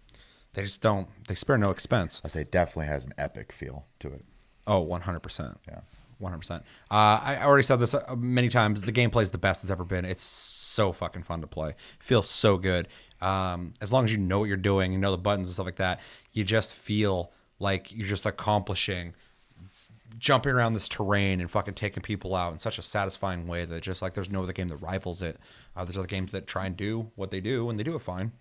they spare no expense. I say it definitely has an epic feel to it. Oh, 100%. Yeah. 100%. I already said this many times. The gameplay is the best it's ever been. It's so fucking fun to play. It feels so good. As long as you know what you're doing, you know the buttons and stuff like that, you just feel like you're just accomplishing jumping around this terrain and fucking taking people out in such a satisfying way that just like there's no other game that rivals it. There's other games that try and do what they do, and they do it fine.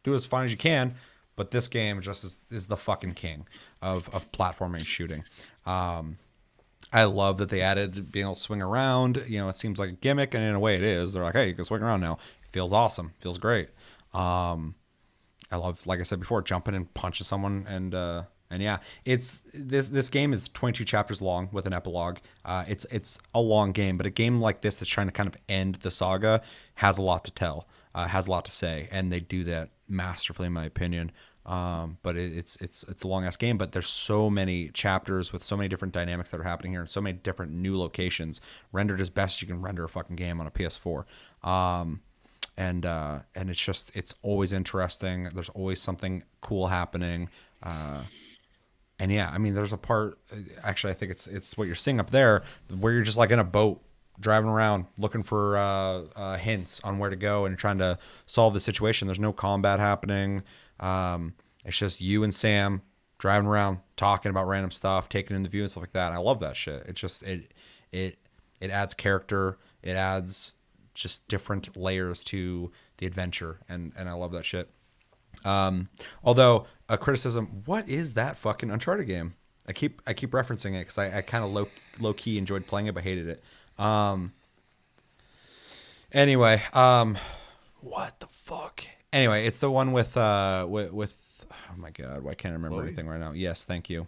Do it as fine as you can, but this game just is the fucking king of platforming and shooting. I love that they added being able to swing around. It seems like a gimmick, and in a way it is. They're like, hey, you can swing around now. It feels awesome. Feels great. I love, like I said before, jumping and punching someone. And yeah, this game is 22 chapters long with an epilogue. It's a long game, but a game like this that's trying to kind of end the saga has a lot to tell, has a lot to say, and they do that masterfully, in my opinion. But it's a long ass game, but there's so many chapters with so many different dynamics that are happening here and so many different new locations rendered as best you can render a fucking game on a PS4. And it's always interesting. There's always something cool happening. And yeah, I mean, there's a part, actually, I think it's what you're seeing up there where you're just like in a boat driving around looking for hints on where to go and trying to solve the situation. There's no combat happening. It's just you and Sam driving around, talking about random stuff, taking in the view and stuff like that. And I love that shit. It just, it adds character. It adds just different layers to the adventure. And I love that shit. Although a criticism, what is that fucking Uncharted game? I keep referencing it because I kind of low key enjoyed playing it, but hated it. Anyway, what the fuck? Anyway, it's the one with oh my god, why can't I remember Chloe? anything right now? Yes, thank you.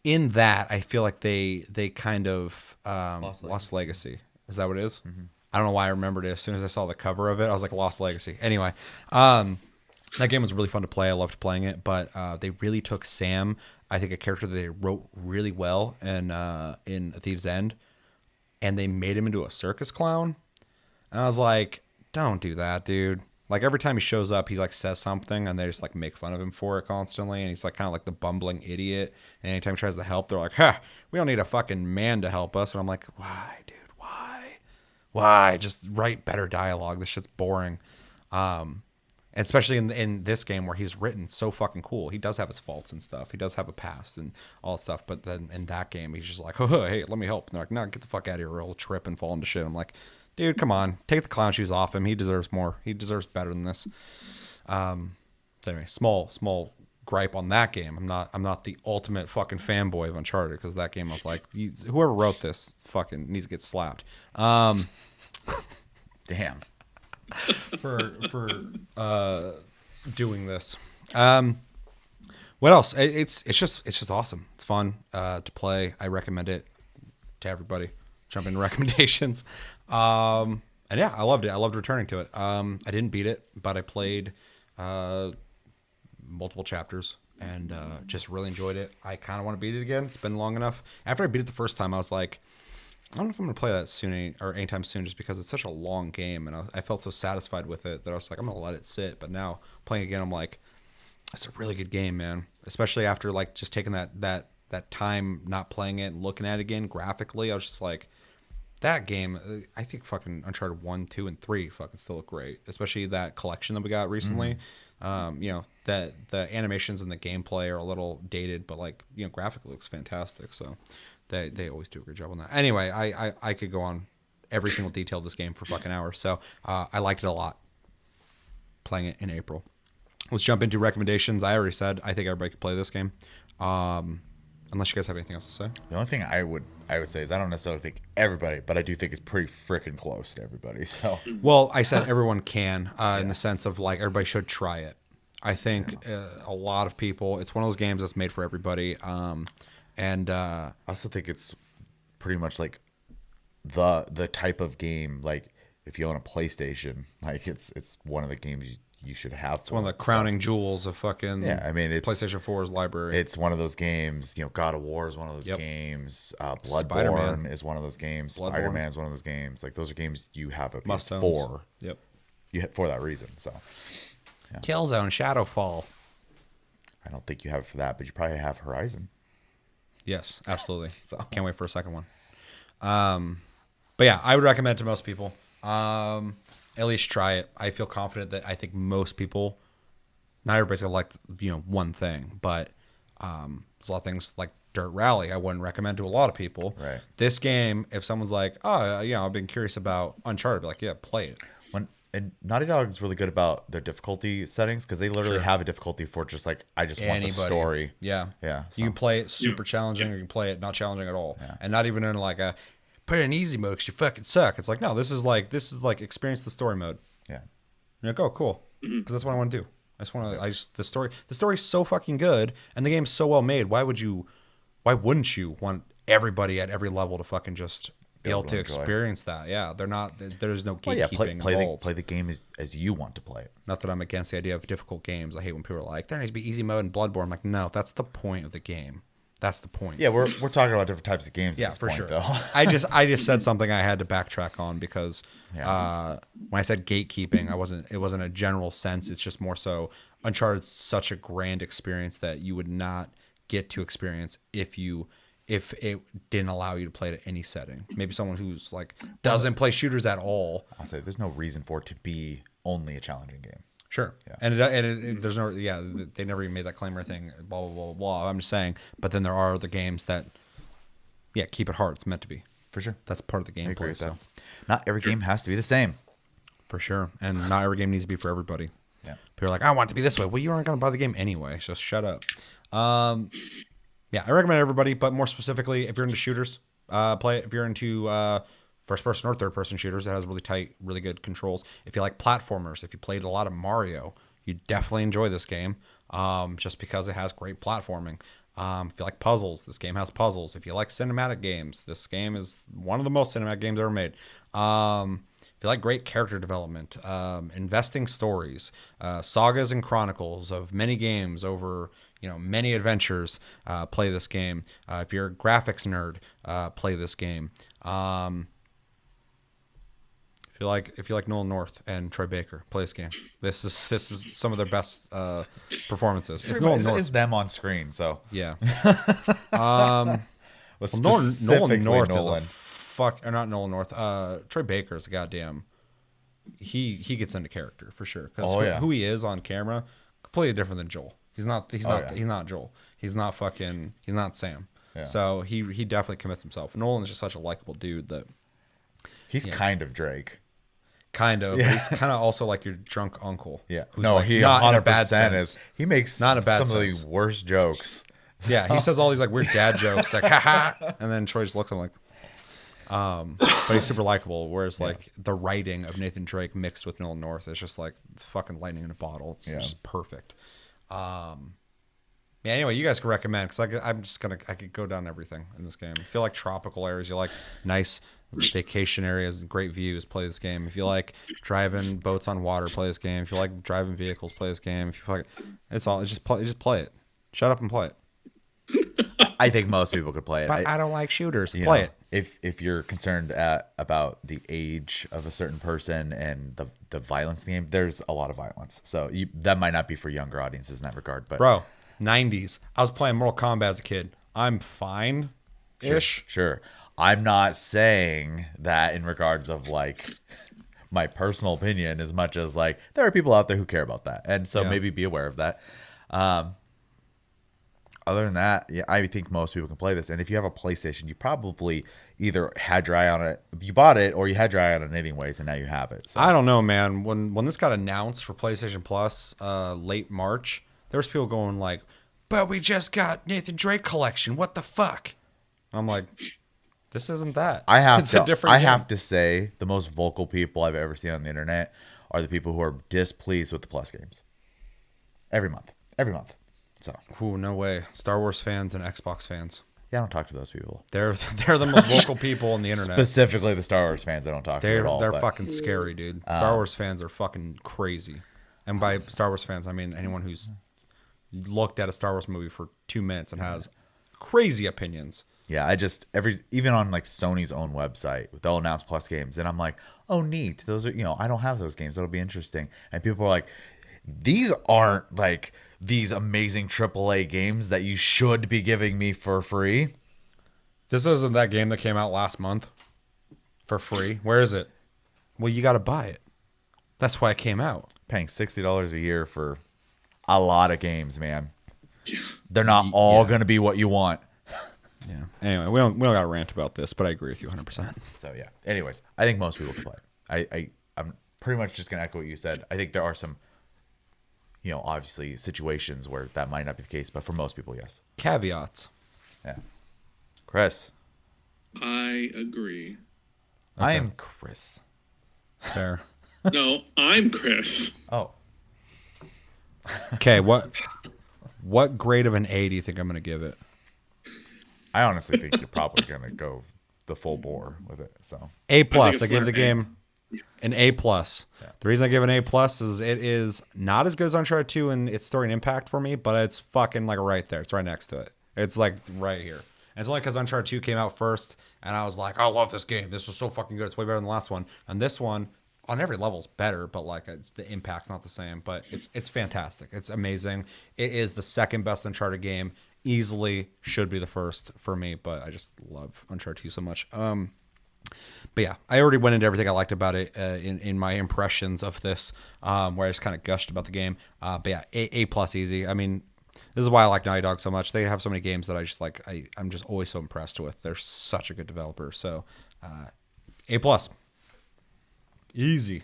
In that, I feel like they kind of Lost Legacy. Is that what it is? Mm-hmm. I don't know why I remembered it. As soon as I saw the cover of it, I was like, Lost Legacy. Anyway, that game was really fun to play. I loved playing it, but they really took Sam, I think a character that they wrote really well in Thieves End, and they made him into a circus clown. And I was like, don't do that, dude. Like every time he shows up, he like says something and they just like make fun of him for it constantly. And he's like kind of like the bumbling idiot. And anytime he tries to help, they're like, we don't need a fucking man to help us. And I'm like, why, dude? Why? Just write better dialogue. This shit's boring. And especially in this game where he's written so fucking cool. He does have his faults and stuff. He does have a past and all that stuff. But then in that game, he's just like, hey, let me help. And they're like, no, get the fuck out of here or he'll trip and fall into shit. I'm like, dude, come on. Take the clown shoes off him. He deserves more. He deserves better than this. So anyway, small gripe on that game. I'm not the ultimate fucking fanboy of Uncharted because that game I was like, whoever wrote this fucking needs to get slapped. Damn. For doing this. What else? It's just awesome. It's fun to play. I recommend it to everybody. Jump into recommendations. And yeah, I loved it. I loved returning to it. I didn't beat it, but I played multiple chapters and just really enjoyed it. I kind of want to beat it again. It's been long enough. After I beat it the first time, I was like, I don't know if I'm going to play that soon or anytime soon just because it's such a long game. And I felt so satisfied with it that I was like, I'm going to let it sit. But now playing again, I'm like, it's a really good game, man. Especially after like just taking that time not playing it and looking at it again graphically. I was just like, that game, I think fucking Uncharted 1, 2, and 3 fucking still look great. Especially that collection that we got recently. That the animations and the gameplay are a little dated, but like, graphically looks fantastic. So they always do a good job on that. Anyway, I could go on every single detail of this game for fucking hours. So I liked it a lot. Playing it in April. Let's jump into recommendations. I already said I think everybody could play this game. Unless you guys have anything else to say. The only thing I would say is I don't necessarily think everybody, but I do think it's pretty freaking close to everybody. So, well, I said everyone can in the sense of like everybody should try it. I think a lot of people. It's one of those games that's made for everybody. I also think it's pretty much like the type of game. Like if you own a PlayStation, like it's one of the games you should have. It's one of the crowning jewels of fucking I mean, it's PlayStation 4's library. It's one of those games. God of War is one of those games. Bloodborne Spider-Man is one of those games. Spider-Man is one of those games. Like those are games you have a Must-owns. PS4. Yep. For that reason. So Killzone, Shadowfall. I don't think you have it for that, but you probably have Horizon. Yes, absolutely. So can't wait for a second one. But yeah, I would recommend it to most people. At least try it. I feel confident that I think most people, not everybody's gonna like one thing, but there's a lot of things like Dirt Rally I wouldn't recommend to a lot of people. Right. This game, if someone's like, I've been curious about Uncharted, I'd be like, yeah, play it. And Naughty Dog is really good about their difficulty settings because they literally have a difficulty for just like I just want the story. Yeah. Yeah. You can play it super challenging, or you can play it not challenging at all, and not even in like a put it in easy mode because you fucking suck. It's like no, this is like experience the story mode. Yeah. You're like, oh, cool, because that's what I want to do. I just want to. The story's so fucking good, and the game's so well made. Why wouldn't you want everybody at every level to fucking just be able to experience that? Yeah, they're not. There's no gatekeeping involved. Play the game as you want to play it. Not that I'm against the idea of difficult games. I hate when people are like, there needs to be easy mode in Bloodborne. I'm like, no, that's the point of the game. That's the point. Yeah, we're talking about different types of games. At this for point, sure. Though. I just said something I had to backtrack on because when I said gatekeeping, it wasn't a general sense. It's just more so Uncharted's such a grand experience that you would not get to experience if it didn't allow you to play it at any setting. Maybe someone who's like doesn't play shooters at all. I'll say there's no reason for it to be only a challenging game. Sure. Yeah. And there's no, they never even made that claim or anything, blah, blah, blah, blah. I'm just saying, but then there are other games that, keep it hard. It's meant to be. For sure. That's part of the I agree gameplay. with So. that. Not every game has to be the same. For sure. And not every game needs to be for everybody. Yeah. People are like, I want it to be this way. Well, you aren't going to buy the game anyway, so shut up. I recommend everybody, but more specifically, if you're into shooters, play it. If you're into first person or third person shooters, it has really tight, really good controls. If you like platformers, if you played a lot of Mario, you definitely enjoy this game. Just because it has great platforming. If you like puzzles, this game has puzzles. If you like cinematic games, this game is one of the most cinematic games ever made. If you like great character development, investing stories, sagas and chronicles of many games over many adventures, play this game. If you're a graphics nerd, play this game. If you like Nolan North and Troy Baker, play this game. This is some of their best performances. It's Nolan North. It's them on screen, so Yeah. Well, Nolan North Nolan. is or not Nolan North. Troy Baker is a goddamn. He gets into character for sure because who he is on camera completely different than Joel. He's not Joel. He's not Sam. Yeah. So he definitely commits himself. Nolan's just such a likable dude that He's kind of Drake. kind of. But he's kind of also like your drunk uncle. Yeah. Who's No, like he not in a 100% bad sense. is. He makes Not in a bad some sense. of the worst jokes. Yeah, he says all these like weird dad jokes, like haha, and then Troy just looks at him like, but he's super likable. Whereas like the writing of Nathan Drake mixed with Nolan North is just like fucking lightning in a bottle. It's just perfect. Yeah. Anyway, you guys can recommend because I could go down everything in this game. If you like tropical areas, you like nice vacation areas and great views, play this game. If you like driving boats on water, play this game. If you like driving vehicles, play this game. If you like, just play it. Shut up and play it. I think most people could play it. But I don't like shooters. You Play know, it. If you're concerned about the age of a certain person and the violence in the game, there's a lot of violence. So that might not be for younger audiences in that regard. But Bro, 90s. I was playing Mortal Kombat as a kid. I'm fine-ish. Sure. I'm not saying that in regards of like my personal opinion as much as like there are people out there who care about that. And so maybe be aware of that. Other than that, yeah, I think most people can play this. And if you have a PlayStation, you probably either had your eye on it, you bought it, or you had your eye on it anyways, and now you have it. So. I don't know, man. When this got announced for PlayStation Plus late March, there was people going like, but we just got Nathan Drake collection. What the fuck? I'm like, this isn't that. It's a different game. have to say the most vocal people I've ever seen on the internet are the people who are displeased with the Plus games. Every month. So. Ooh, no way. Star Wars fans and Xbox fans. Yeah, I don't talk to those people. They're the most vocal people on the internet. Specifically the Star Wars fans I don't talk to at all. They're fucking scary, dude. Star Wars fans are fucking crazy. And by Star Wars fans, I mean anyone who's looked at a Star Wars movie for 2 minutes and has crazy opinions. Yeah, even on like Sony's own website, they'll announce Plus games, and I'm like, oh, neat. Those are, I don't have those games. That'll be interesting. And people are like, these aren't like these amazing AAA games that you should be giving me for free. This isn't that game that came out last month for free. Where is it? Well, you got to buy it. That's why it came out. Paying $60 a year for a lot of games, man. They're not all going to be what you want. Yeah. Anyway, we don't got to rant about this, but I agree with you 100%. So yeah. Anyways, I think most people can play. I'm pretty much just gonna echo what you said. I think there are some, obviously situations where that might not be the case, but for most people, yes. Caveats. Yeah. Chris. I agree. Okay. I am Chris. Fair. No, I'm Chris. Oh. Okay. What grade of an A do you think I'm gonna give it? I honestly think you're probably gonna go the full bore with it. So A plus. I give the game an A plus. Yeah. The reason I give an A plus is it is not as good as Uncharted 2 in its story and impact for me, but it's fucking like right there. It's right next to it. It's like right here. And it's only because Uncharted 2 came out first, and I was like, I love this game. This was so fucking good. It's way better than the last one. And this one, on every level, is better, but like the impact's not the same. But it's fantastic. It's amazing. It is the second best Uncharted game. Easily should be the first for me, but I just love Uncharted 2 so much. But yeah, I already went into everything I liked about it in my impressions of this, where I just kind of gushed about the game. But yeah, A plus easy. I mean, this is why I like Naughty Dog so much. They have so many games that I just like. I'm just always so impressed with. They're such a good developer. So A plus, easy.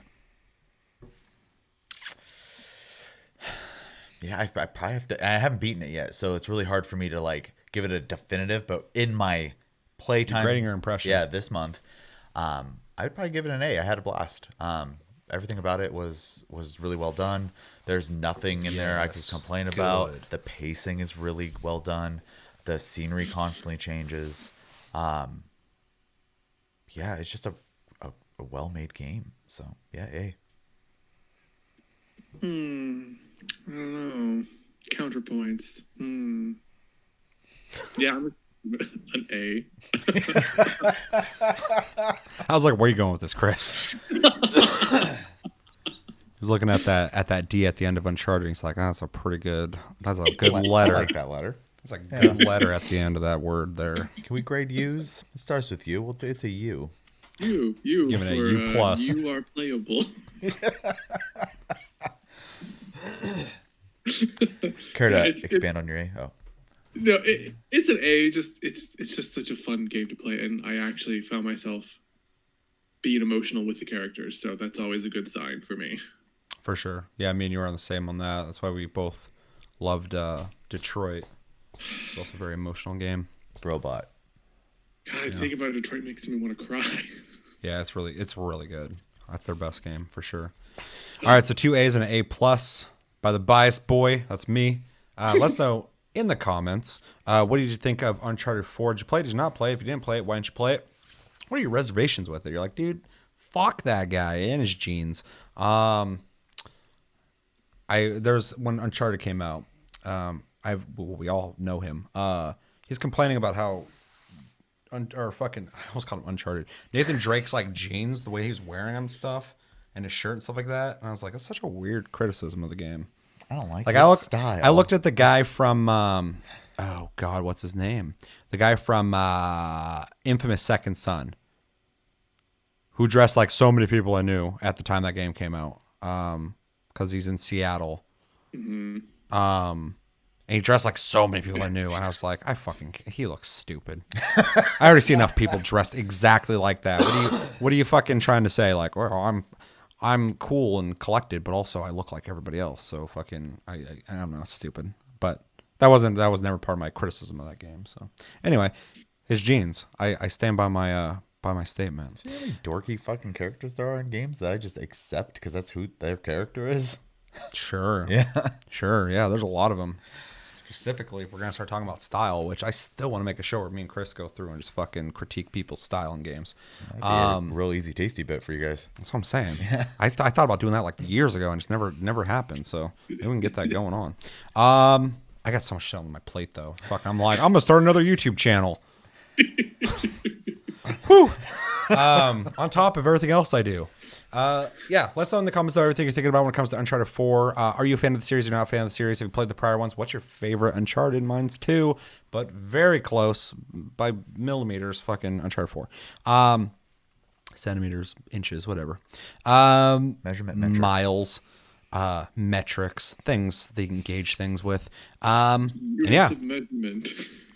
yeah, I probably have to. I haven't beaten it yet, so it's really hard for me to like give it a definitive. But in my playtime, Grading your impression. yeah, this month, I'd probably give it an A. I had a blast. everything about it was really well done. There's nothing in there I could complain about. Good. The pacing is really well done. The scenery constantly changes. Yeah, it's just a well-made game. So yeah, A. I don't know. Counterpoints. Yeah, I'm an A. I was like, where are you going with this, Chris? He's looking at that D at the end of Uncharted. He's like, that's a good letter. I like that letter. It's a good letter at the end of that word there. Can we grade U's? It starts with U. Well, it's a U. You. Giving it a U plus. You are playable. Care to It's- expand on your A? Oh. No, it's an A. It's just such a fun game to play, and I actually found myself being emotional with the characters, so that's always a good sign for me. For sure. Yeah, me and you are on the same on that. That's why we both loved Detroit. It's also a very emotional game. Robot. God, thinking about Detroit makes me want to cry. Yeah, it's really good. That's their best game for sure. All right, so 2 A's and an A plus by the biased boy. That's me. Let us know in the comments. What did you think of Uncharted 4? Did you play it? Did you not play it? If you didn't play it, why didn't you play it? What are your reservations with it? You're like, dude, fuck that guy and his jeans. There's when Uncharted came out. We all know him. He's complaining about how I almost called him Uncharted. Nathan Drake's like jeans, the way he was wearing them and stuff, and his shirt and stuff like that. And I was like, that's such a weird criticism of the game. I don't like Like his style. I looked at the guy from oh God, what's his name? The guy from Infamous Second Son, who dressed like so many people I knew at the time that game came out. Because he's in Seattle. And he dressed like so many people I knew, and I was like, he looks stupid. I already see enough people dressed exactly like that. What are you fucking trying to say? Like, well, I'm cool and collected, but also I look like everybody else. So fucking, I don't know, stupid. But that was never part of my criticism of that game. So anyway, his jeans. I stand by my statement. See how many dorky fucking characters there are in games that I just accept because that's who their character is? Sure. Yeah. Sure. Yeah. There's a lot of them. Specifically, if we're gonna start talking about style, which I still want to make a show where me and Chris go through and just fucking critique people's style in games. That'd be a real easy, tasty bit for you guys. That's what I'm saying. I thought about doing that like years ago and just never happened. So maybe we can get that going on. I got so much shit on my plate though. Fuck, I'm gonna start another YouTube channel. Whew. On top of everything else I do. Yeah, let us know in the comments about everything you're thinking about when it comes to Uncharted 4. Are you a fan of the series or not a fan of the series? Have you played the prior ones? What's your favorite Uncharted? Mine's 2, but very close by millimeters. Fucking Uncharted 4. Centimeters, inches, whatever. Measurement metrics. Miles, metrics, things they can gauge things with. And yeah. Units of measurement.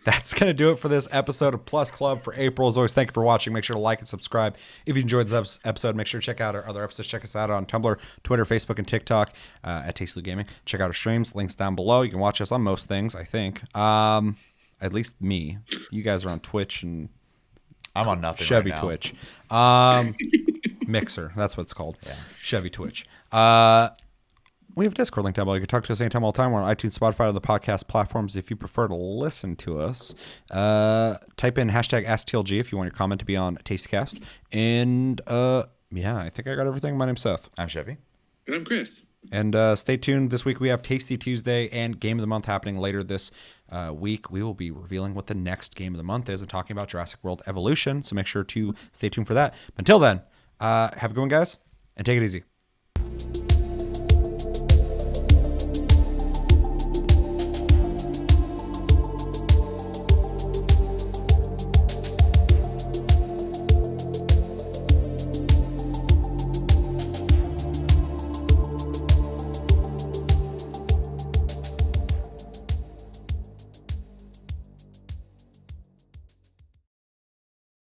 That's going to do it for this episode of Plus Club for April. As always, thank you for watching. Make sure to like and subscribe. If you enjoyed this episode, make sure to check out our other episodes. Check us out on Tumblr, Twitter, Facebook, and TikTok at Tastely Gaming. Check out our streams. Links down below. You can watch us on most things, I think. At least me. You guys are on Twitch and I'm on nothing Chevy right now. Twitch. Mixer. That's what it's called. Yeah. Chevy Twitch. We have a Discord link down below. You can talk to us anytime, all the time. We're on iTunes, Spotify, or the podcast platforms. If you prefer to listen to us, type in hashtag AskTLG if you want your comment to be on TastyCast. And yeah, I think I got everything. My name's Seth. I'm Chevy. And I'm Chris. And stay tuned. This week we have Tasty Tuesday and Game of the Month happening later this week. We will be revealing what the next Game of the Month is and talking about Jurassic World Evolution. So make sure to stay tuned for that. But until then, have a good one, guys, and take it easy.